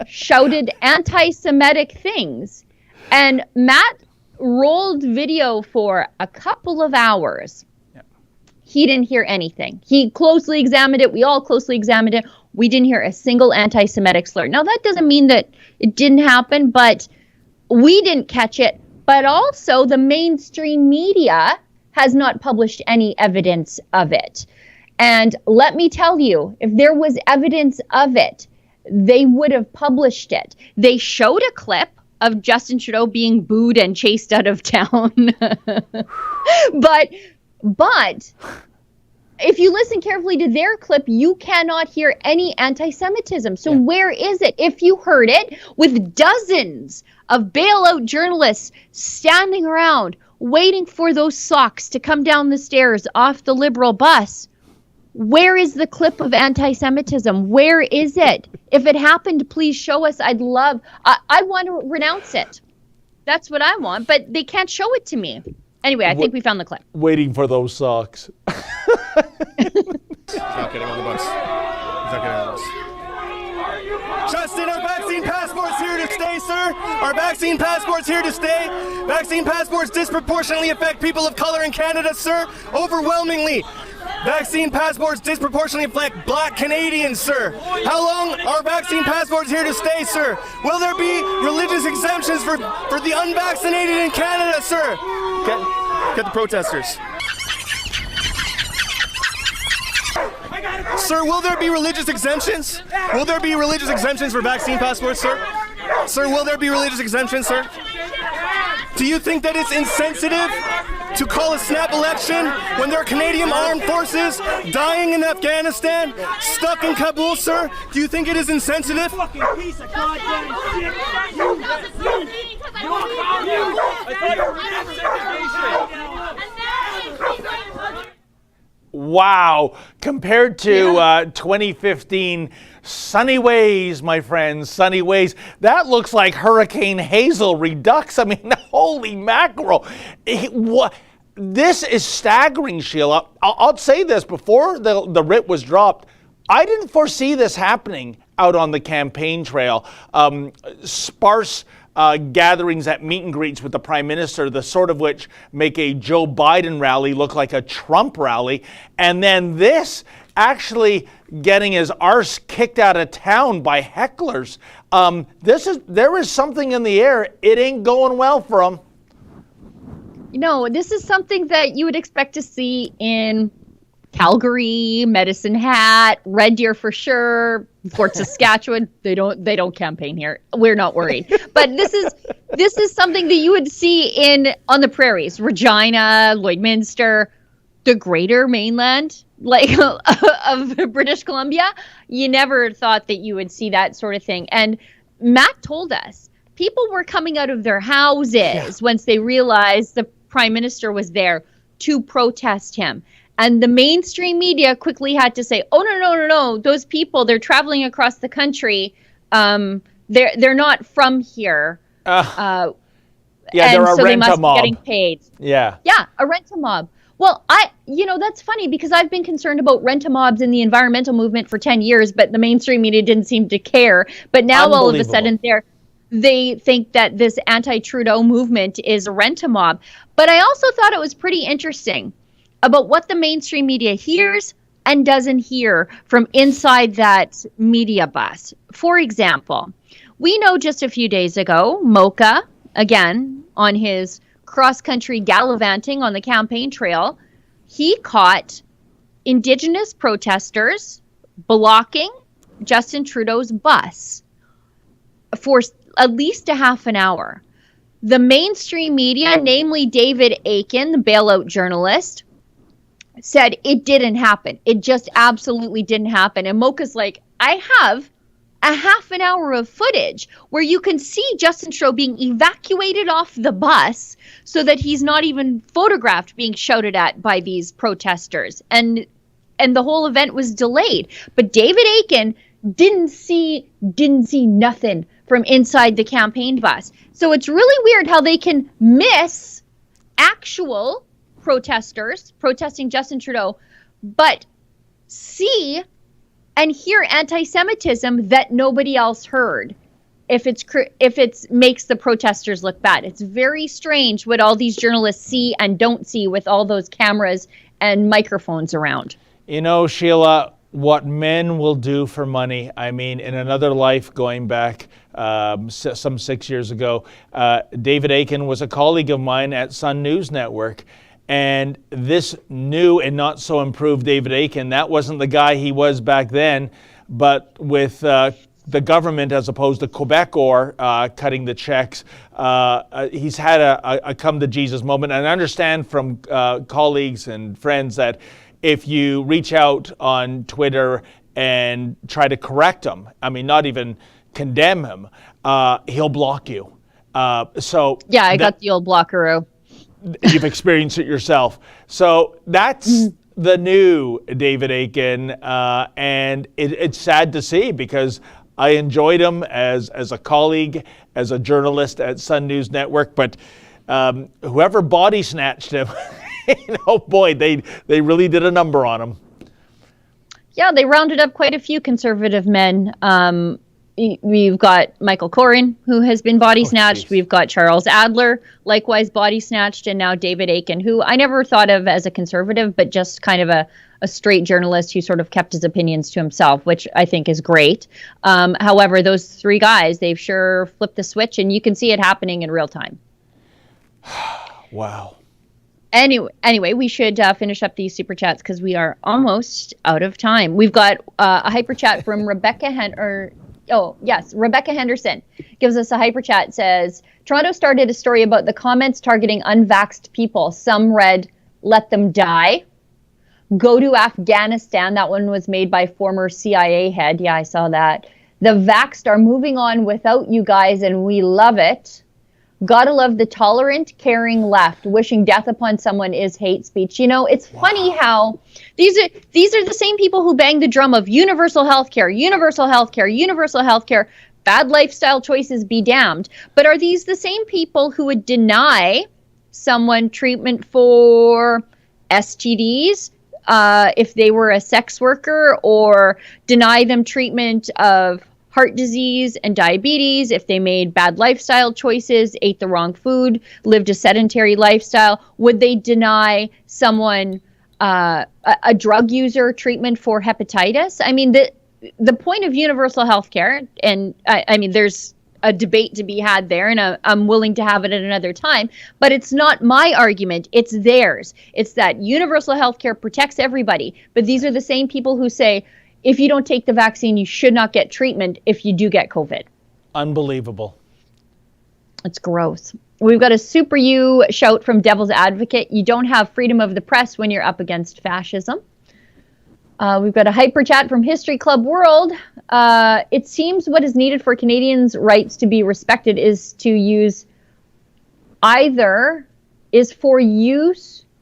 shouted anti-Semitic things. And Matt rolled video for a couple of hours. He didn't hear anything. He closely examined it. We all closely examined it. We didn't hear a single anti-Semitic slur. Now, that doesn't mean that it didn't happen, but we didn't catch it. But also, the mainstream media has not published any evidence of it. And let me tell you, if there was evidence of it, they would have published it. They showed a clip of Justin Trudeau being booed and chased out of town. But if you listen carefully to their clip, you cannot hear any anti-Semitism. So where is it? If you heard it with dozens of bailout journalists standing around waiting for those socks to come down the stairs off the Liberal bus, where is the clip of anti-Semitism? Where is it? If it happened, please show us. I want to renounce it. That's what I want, but they can't show it to me. Anyway, I think we found the clip. Waiting for those socks. He's not getting on the bus. He's not getting on the bus. Justin, our vaccine passport's here to stay, sir. Our vaccine passport's here to stay. Vaccine passports disproportionately affect people of color in Canada, sir. Overwhelmingly. Vaccine passports disproportionately affect black Canadians, sir. How long are vaccine passports here to stay, sir? Will there be religious exemptions for the unvaccinated in Canada, sir? Get the protesters. Sir, will there be religious exemptions? Will there be religious exemptions for vaccine passports, sir? Sir, will there be religious exemptions, sir? Do you think that it's insensitive to call a snap election when there are Canadian armed forces dying in Afghanistan, stuck in Kabul, sir? Do you think it is insensitive? Fucking piece of goddamn shit. Wow. Compared to 2015, sunny ways, my friends, sunny ways. That looks like Hurricane Hazel Redux. I mean, holy mackerel. This is staggering, Sheila. I'll say this, before the writ was dropped, I didn't foresee this happening out on the campaign trail. Sparse gatherings at meet and greets with the Prime Minister, the sort of which make a Joe Biden rally look like a Trump rally. And then this actually getting his arse kicked out of town by hecklers. There is something in the air. It ain't going well for him. No, this is something that you would expect to see in Calgary, Medicine Hat, Red Deer for sure, Fort Saskatchewan. They don't campaign here. We're not worried. But this is something that you would see on the prairies, Regina, Lloydminster, the greater mainland, like of British Columbia. You never thought that you would see that sort of thing. And Matt told us people were coming out of their houses once they realized the Prime Minister was there to protest him. And the mainstream media quickly had to say, oh, no. Those people, they're traveling across the country. They're not from here. They're a so they must rent-a-mob. be getting paid. Yeah, a rent-a-mob. Well, that's funny because I've been concerned about rent-a-mobs in the environmental movement for 10 years, but the mainstream media didn't seem to care. But now all of a sudden they think that this anti-Trudeau movement is a rent-a-mob. But I also thought it was pretty interesting about what the mainstream media hears and doesn't hear from inside that media bus. For example, we know just a few days ago, Mocha, again, on his cross-country gallivanting on the campaign trail, he caught Indigenous protesters blocking Justin Trudeau's bus for at least a half an hour. The mainstream media, namely David Aiken, the bailout journalist, said it didn't happen. It just absolutely didn't happen. And Mocha's like, I have a half an hour of footage where you can see Justin Trudeau being evacuated off the bus so that he's not even photographed being shouted at by these protesters. And the whole event was delayed. But David Aiken didn't see nothing from inside the campaign bus. So it's really weird how they can miss actual protesters protesting Justin Trudeau, but see and hear anti-Semitism that nobody else heard. If it makes the protesters look bad, it's very strange what all these journalists see and don't see with all those cameras and microphones around. You know, Sheila, what men will do for money. I mean, in another life, going back some 6 years ago, David Aiken was a colleague of mine at Sun News Network. And this new and not so improved David Aiken, that wasn't the guy he was back then, but with the government as opposed to Quebecor cutting the checks, he's had a come to Jesus moment. And I understand from colleagues and friends that if you reach out on Twitter and try to correct him, I mean, not even condemn him, he'll block you. I got the old blockaroo. You've experienced it yourself. So that's the new David Aiken, and it's sad to see because I enjoyed him as a colleague, as a journalist at Sun News Network, but whoever body snatched him, boy, they really did a number on him. Yeah, they rounded up quite a few conservative men. We've got Michael Corrin, who has been body snatched. Geez. We've got Charles Adler, likewise body snatched, and now David Aiken, who I never thought of as a conservative, but just kind of a straight journalist who sort of kept his opinions to himself, which I think is great. However, those three guys, they've sure flipped the switch, and you can see it happening in real time. Wow. Anyway, we should finish up these super chats because we are almost out of time. We've got a hyper chat from Rebecca Henderson gives us a hyper chat. Says Toronto started a story about the comments targeting unvaxxed people. Some read, "Let them die." Go to Afghanistan. That one was made by former CIA head. Yeah, I saw that. The vaxxed are moving on without you guys, and we love it. Gotta love the tolerant, caring left. Wishing death upon someone is hate speech. You know, it's funny how these are the same people who bang the drum of universal health care, universal health care, universal health care. Bad lifestyle choices be damned. But are these the same people who would deny someone treatment for STDs if they were a sex worker, or deny them treatment of heart disease and diabetes if they made bad lifestyle choices, ate the wrong food, lived a sedentary lifestyle? Would they deny someone, a drug user, treatment for hepatitis? I mean, the point of universal health care, and I mean, there's a debate to be had there, and I'm willing to have it at another time, but it's not my argument, it's theirs. It's that universal health care protects everybody, but these are the same people who say, if you don't take the vaccine, you should not get treatment if you do get COVID. Unbelievable. It's gross. We've got a Super U shout from Devil's Advocate. You don't have freedom of the press when you're up against fascism. We've got a hyper chat from History Club World. It seems what is needed for Canadians' rights to be respected is to use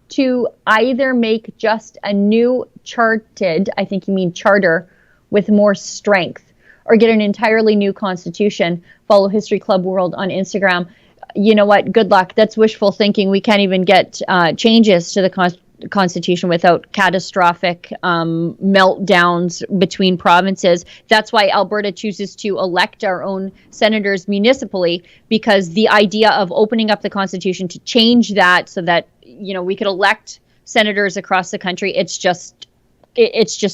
to either make just a new charted, I think you mean charter, with more strength, or get an entirely new constitution. Follow History Club World on Instagram. You know what? Good luck. That's wishful thinking. We can't even get changes to the Constitution without catastrophic meltdowns between provinces. That's why Alberta chooses to elect our own senators municipally, because the idea of opening up the Constitution to change that so that, you know, we could elect senators across the country, it's just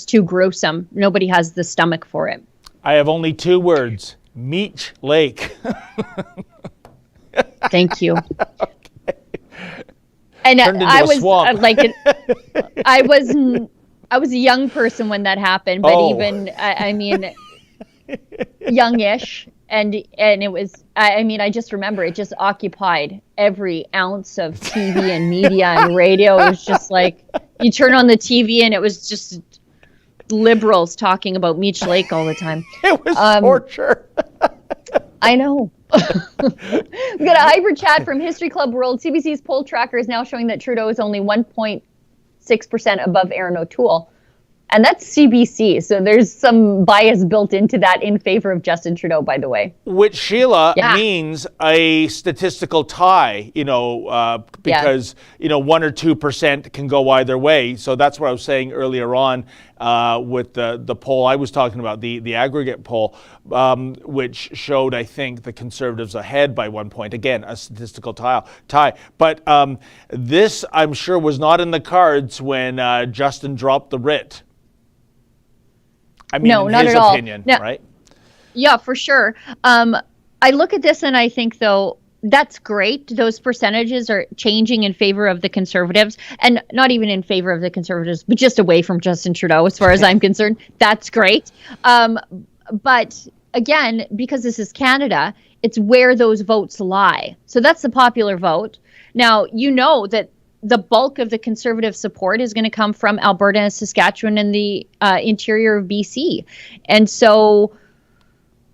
too gruesome. Nobody has the stomach for it. I have only 2 words: Meech Lake. Thank you. And I was I was a young person when that happened, but even I mean, youngish, and it was, I mean, I just remember it just occupied every ounce of TV and media and radio. It was just like you turn on the TV and it was just liberals talking about Meech Lake all the time. It was torture. I know. We got a hyper chat from History Club World. CBC's poll tracker is now showing that Trudeau is only 1.6% above Erin O'Toole. And that's CBC, so there's some bias built into that in favor of Justin Trudeau, by the way. Which, Sheila, means a statistical tie, you know, because, you know, 1 or 2% can go either way. So that's what I was saying earlier on with the poll I was talking about, the aggregate poll, which showed, I think, the Conservatives ahead by 1 point. Again, a statistical tie. But this, I'm sure, was not in the cards when Justin dropped the writ. I mean, no, not his at opinion, all. Right? Yeah, for sure. I look at this and I think, though, that's great. Those percentages are changing in favor of the Conservatives, and not even in favor of the Conservatives, but just away from Justin Trudeau, as far as I'm concerned. That's great. But again, because this is Canada, it's where those votes lie. So that's the popular vote. Now, you know that the bulk of the Conservative support is going to come from Alberta and Saskatchewan and the interior of BC. And so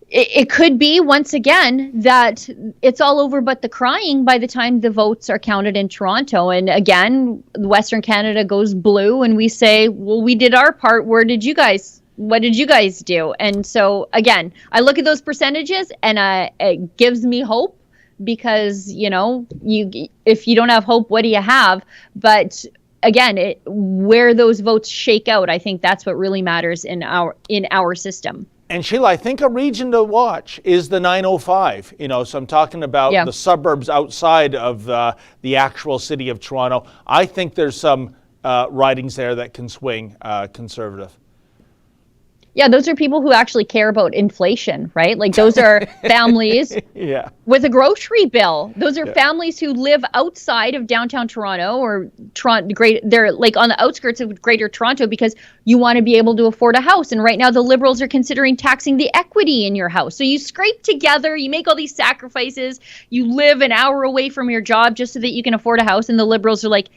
it could be, once again, that it's all over but the crying by the time the votes are counted in Toronto. And again, Western Canada goes blue and we say, well, we did our part. What did you guys do? And so, again, I look at those percentages and it gives me hope. Because, you know, if you don't have hope, what do you have? But again, where those votes shake out, I think that's what really matters in our system. And Sheila, I think a region to watch is the 905. You know, so I'm talking about the suburbs outside of the actual city of Toronto. I think there's some ridings there that can swing Conservative. Yeah, those are people who actually care about inflation, right? Like those are families with a grocery bill. Those are families who live outside of downtown Toronto or they're like on the outskirts of Greater Toronto because you want to be able to afford a house. And right now the Liberals are considering taxing the equity in your house. So you scrape together, you make all these sacrifices, you live an hour away from your job just so that you can afford a house. And the Liberals are like,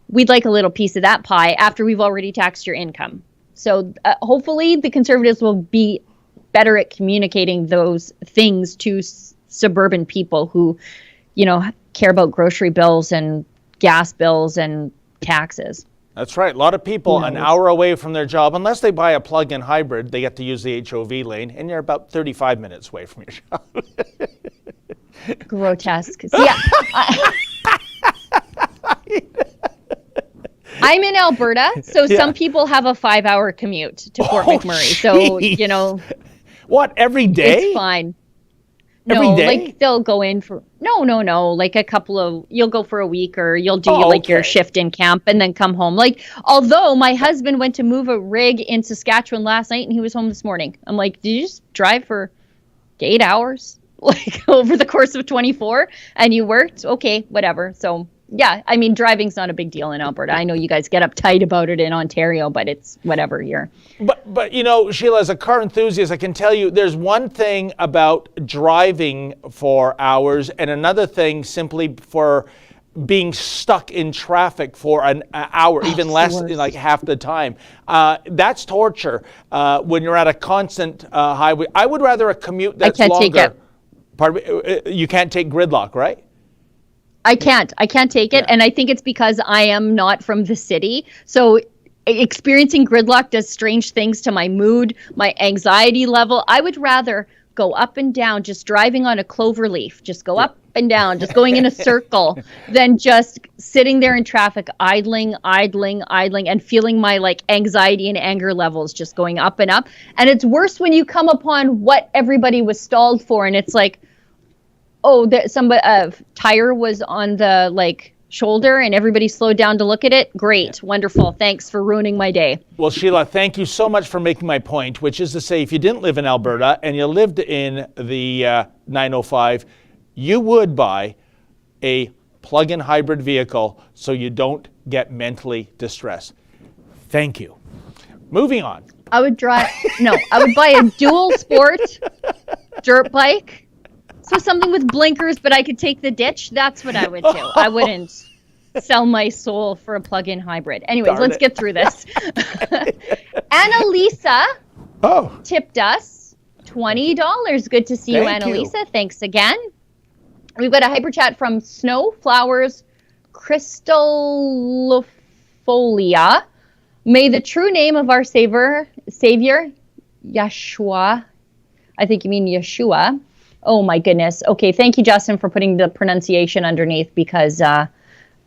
we'd like a little piece of that pie after we've already taxed your income. So hopefully the Conservatives will be better at communicating those things to suburban people who care about grocery bills and gas bills and taxes. That's right. A lot of people an hour away from their job, unless they buy a plug-in hybrid, they get to use the HOV lane, and you're about 35 minutes away from your job. Grotesque. Yeah. I'm in Alberta, so some people have a 5-hour commute to Fort McMurray. So, What, every day? It's fine. Every day? Like they'll go in for like you'll go for a week, or you'll do your shift in camp and then come home. Like, although my husband went to move a rig in Saskatchewan last night and he was home this morning. I'm like, did you just drive for 8 hours? Like over the course of 24 and you worked? Okay, whatever. So yeah, I mean, driving's not a big deal in Alberta. I know you guys get uptight about it in Ontario, but it's whatever here. But Sheila, as a car enthusiast, I can tell you there's one thing about driving for hours and another thing simply for being stuck in traffic for an hour, even less, like half the time. That's torture when you're at a constant highway. I would rather a commute that's longer. I can't take it. Pardon me? You can't take gridlock, right? I can't take it. And I think it's because I am not from the city. So experiencing gridlock does strange things to my mood, my anxiety level. I would rather go up and down, just driving on a clover leaf, just go up and down, just going in a circle, than just sitting there in traffic, idling, and feeling my like anxiety and anger levels just going up and up. And it's worse when you come upon what everybody was stalled for, and it's like, somebody tire was on the shoulder and everybody slowed down to look at it. Great, wonderful. Thanks for ruining my day. Well, Sheila, thank you so much for making my point, which is to say, if you didn't live in Alberta and you lived in the 905, you would buy a plug-in hybrid vehicle so you don't get mentally distressed. Thank you. Moving on. I would buy a dual sport dirt bike. So something with blinkers, but I could take the ditch. That's what I would do. I wouldn't sell my soul for a plug-in hybrid. Anyways, let's get through this. Annalisa tipped us $20. Good to see you, Annalisa. Thanks again. We've got a hyper chat from Snow Flowers Crystallofolia. May the true name of our Savior, Yeshua, I think you mean Yeshua. Oh my goodness. Okay, thank you, Justin, for putting the pronunciation underneath, because I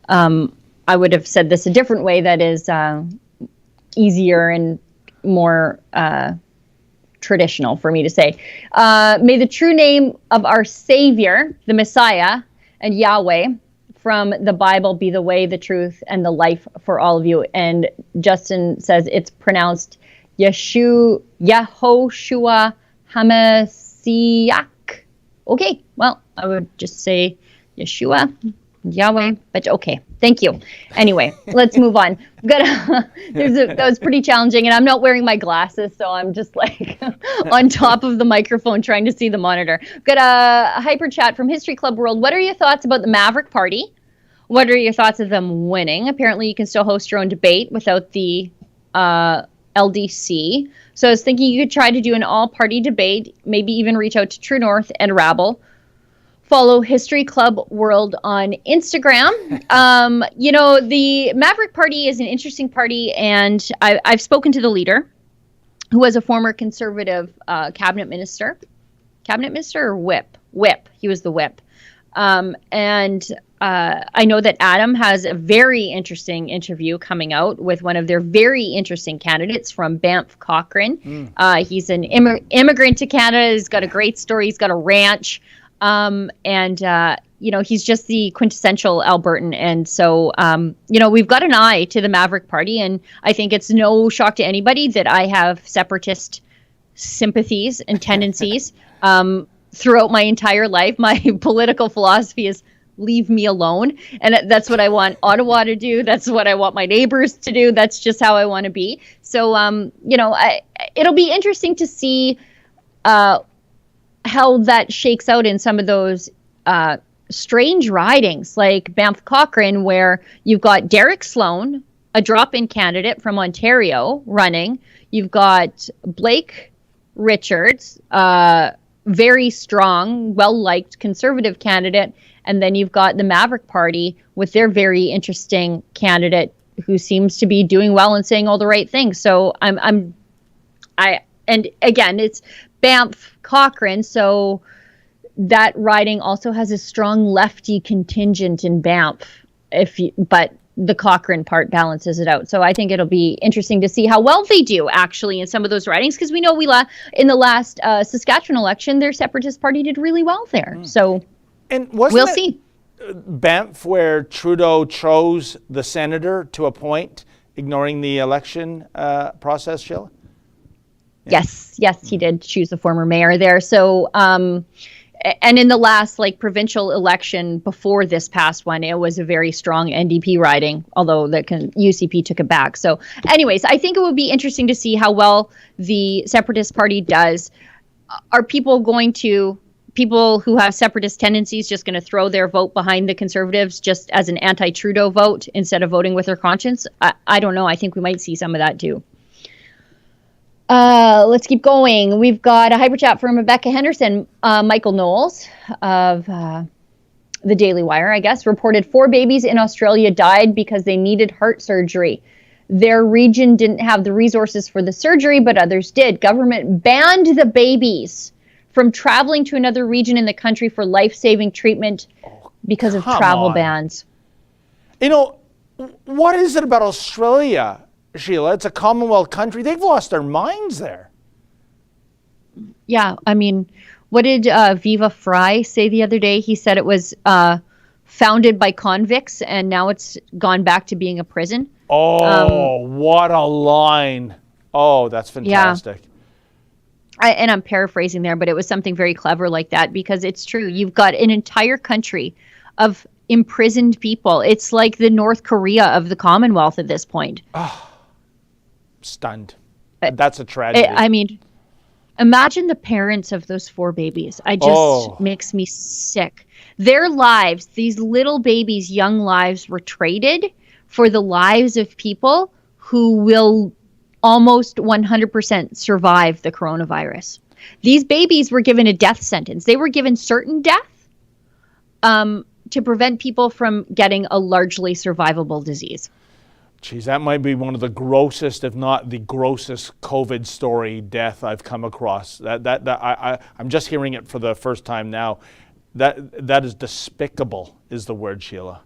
would have said this a different way that is easier and more traditional for me to say. May the true name of our Savior, the Messiah, and Yahweh from the Bible be the way, the truth, and the life for all of you. And Justin says it's pronounced Yahoshua Hamashiach. Okay, well, I would just say Yeshua, Yahweh, but okay, thank you. Anyway, let's move on. That was pretty challenging, and I'm not wearing my glasses, so I'm just like on top of the microphone trying to see the monitor. Got a hyper chat from History Club World. What are your thoughts about the Maverick Party? What are your thoughts of them winning? Apparently, you can still host your own debate without the LDC. So I was thinking you could try to do an all-party debate, maybe even reach out to True North and Rabble. Follow History Club World on Instagram. The Maverick Party is an interesting party, and I've spoken to the leader, who was a former conservative cabinet minister. Cabinet minister or whip? Whip. He was the whip. I know that Adam has a very interesting interview coming out with one of their very interesting candidates from Banff Cochrane. He's an immigrant to Canada. He's got a great story. He's got a ranch. He's just the quintessential Albertan. And so, we've got an eye to the Maverick Party. And I think it's no shock to anybody that I have separatist sympathies and tendencies. Throughout my entire life, my political philosophy is leave me alone. And that's what I want Ottawa to do. That's what I want my neighbors to do. That's just how I want to be. So, it'll be interesting to see how that shakes out in some of those strange ridings like Banff Cochrane, where you've got Derek Sloan, a drop-in candidate from Ontario, running. You've got Blake Richards, very strong, well-liked conservative candidate, And then you've got the Maverick Party with their very interesting candidate who seems to be doing well and saying all the right things. So and again, it's Banff Cochrane. So that riding also has a strong lefty contingent in Banff, but the Cochrane part balances it out. So I think it'll be interesting to see how well they do actually in some of those ridings, because we know in the last Saskatchewan election, their Separatist Party did really well there. So we'll see. Banff, where Trudeau chose the senator to appoint, ignoring the election process, Sheila? Yeah. Yes, he did choose the former mayor there. So, and in the last provincial election before this past one, it was a very strong NDP riding, although UCP took it back. So anyways, I think it would be interesting to see how well the Separatist Party does. Are people who have separatist tendencies just going to throw their vote behind the Conservatives just as an anti-Trudeau vote instead of voting with their conscience? I don't know. I think we might see some of that too. Let's keep going. We've got a hyper chat from Rebecca Henderson. Michael Knowles of the Daily Wire, I guess, reported 4 babies in Australia died because they needed heart surgery. Their region didn't have the resources for the surgery, but others did. Government banned the babies from traveling to another region in the country for life-saving treatment because of travel bans. You know, what is it about Australia, Sheila? It's a Commonwealth country. They've lost their minds there. Yeah, I mean, what did Viva Fry say the other day? He said it was founded by convicts, and now it's gone back to being a prison. Oh, what a line. Oh, that's fantastic. Yeah. And I'm paraphrasing there, but it was something very clever like that, because it's true. You've got an entire country of imprisoned people. It's like the North Korea of the Commonwealth at this point. Oh, stunned. That's a tragedy. I mean, imagine the parents of those 4 babies. Makes me sick. Their lives, these little babies' young lives, were traded for the lives of people who will almost 100% survive the coronavirus. These babies were given a death sentence. They were given certain death to prevent people from getting a largely survivable disease. Geez, that might be one of the grossest, if not the grossest, COVID story death I've come across. I'm just hearing it for the first time now. That is despicable, is the word, Sheila.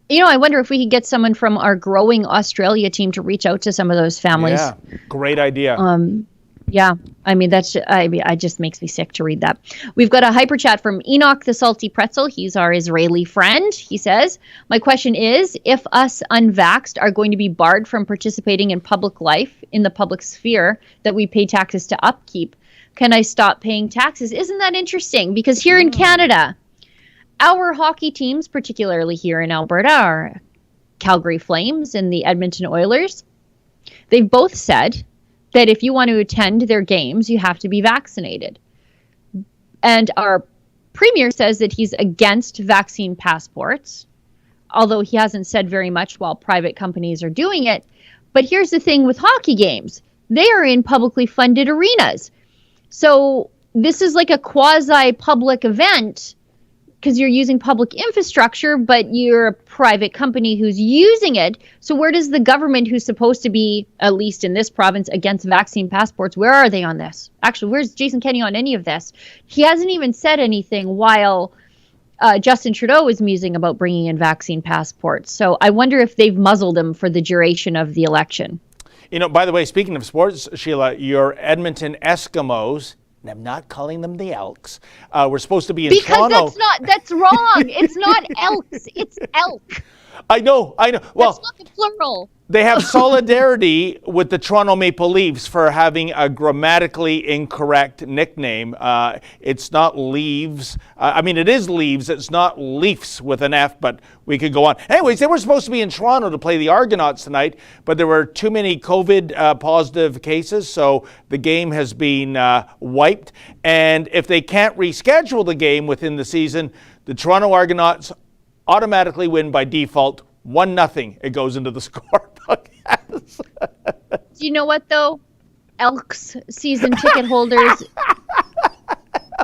You know, I wonder if we could get someone from our growing Australia team to reach out to some of those families. Yeah, great idea. Yeah, I mean, it just makes me sick to read that. We've got a hyper chat from Enoch the Salty Pretzel. He's our Israeli friend. He says, my question is, if us unvaxxed are going to be barred from participating in public life, in the public sphere that we pay taxes to upkeep, can I stop paying taxes? Isn't that interesting? Because here in Canada, our hockey teams, particularly here in Alberta, are Calgary Flames and the Edmonton Oilers. They've both said that if you want to attend their games, you have to be vaccinated. And our premier says that he's against vaccine passports, although he hasn't said very much while private companies are doing it. But here's the thing with hockey games. They are in publicly funded arenas. So this is like a quasi-public event, because you're using public infrastructure, but you're a private company who's using it. So where does the government, who's supposed to be, at least in this province, against vaccine passports, where are they on this? Actually, where's Jason Kenney on any of this? He hasn't even said anything while Justin Trudeau is musing about bringing in vaccine passports. So I wonder if they've muzzled him for the duration of the election. You know, by the way, speaking of sports, Sheila, your Edmonton Eskimos, and I'm not calling them the Elks, we're supposed to be in Toronto. Because that's wrong. It's not Elks, it's elk. I know. Well, that's not the plural. They have solidarity with the Toronto Maple Leafs for having a grammatically incorrect nickname. It's not Leaves. I mean, it is Leaves. It's not Leafs with an F, but we could go on. Anyways, they were supposed to be in Toronto to play the Argonauts tonight, but there were too many COVID positive cases, so the game has been wiped. And if they can't reschedule the game within the season, the Toronto Argonauts automatically win by default 1-0. It goes into the scorebook. Yes. Do you know what, though? Elks season ticket holders,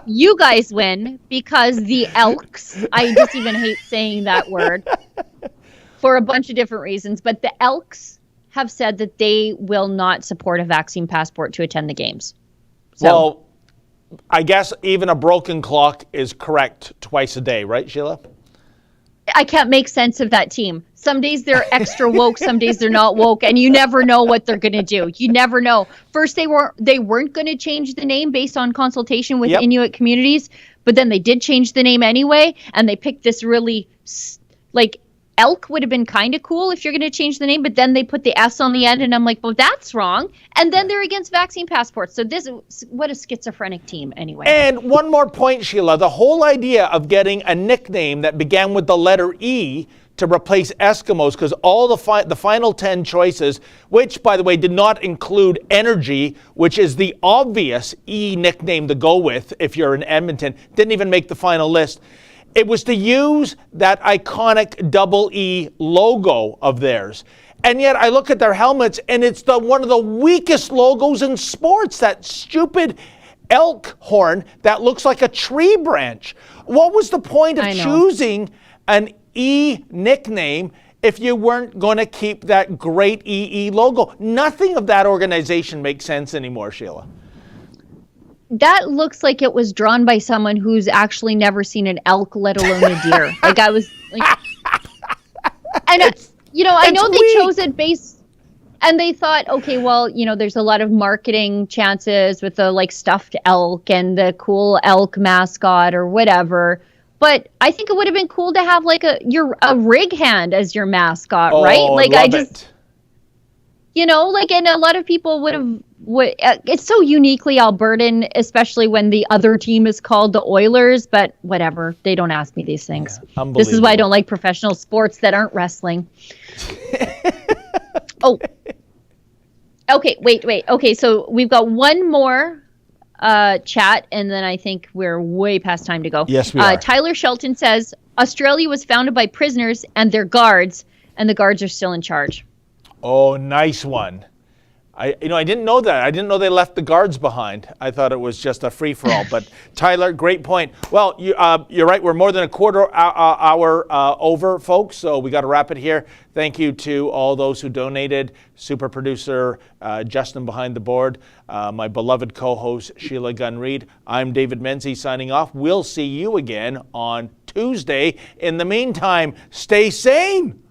You guys win because the Elks, I just even hate saying that word for a bunch of different reasons, but the Elks have said that they will not support a vaccine passport to attend the games. So, well, I guess even a broken clock is correct twice a day, right, Sheila? I can't make sense of that team. Some days they're extra woke, some days they're not woke, and you never know what they're going to do. You never know. First, they weren't going to change the name based on consultation with Inuit communities, but then they did change the name anyway, and they picked this really, like, Elk would have been kind of cool if you're going to change the name, but then they put the S on the end, and I'm like, well, that's wrong. And then they're against vaccine passports. So what a schizophrenic team anyway. And one more point, Sheila. The whole idea of getting a nickname that began with the letter E to replace Eskimos, because all the final 10 choices, which, by the way, did not include energy, which is the obvious E nickname to go with if you're in Edmonton, didn't even make the final list. It was to use that iconic double E logo of theirs. And yet I look at their helmets and it's one of the weakest logos in sports, that stupid elk horn that looks like a tree branch. What was the point of choosing an E nickname if you weren't going to keep that great EE logo? Nothing of that organization makes sense anymore, Sheila. That looks like it was drawn by someone who's actually never seen an elk, let alone a deer. Like I was like, and I know they chose it based, and they thought, okay, well, there's a lot of marketing chances with the stuffed elk and the cool elk mascot or whatever. But I think it would have been cool to have a rig hand as your mascot, right? Like I just, and a lot of people would have. It's so uniquely Albertan, especially when the other team is called the Oilers, but whatever. They don't ask me these things. Yeah, this is why I don't like professional sports that aren't wrestling. Oh. Okay, wait. Okay, so we've got one more chat, and then I think we're way past time to go. Yes, we are. Tyler Shelton says, Australia was founded by prisoners and their guards, and the guards are still in charge. Oh, nice one. I didn't know that. I didn't know they left the guards behind. I thought it was just a free-for-all. But Tyler, great point. Well, you're right. We're more than a quarter hour over, folks. So we got to wrap it here. Thank you to all those who donated. Super producer Justin behind the board. My beloved co-host Sheila Gunn Reid. I'm David Menzies signing off. We'll see you again on Tuesday. In the meantime, stay sane.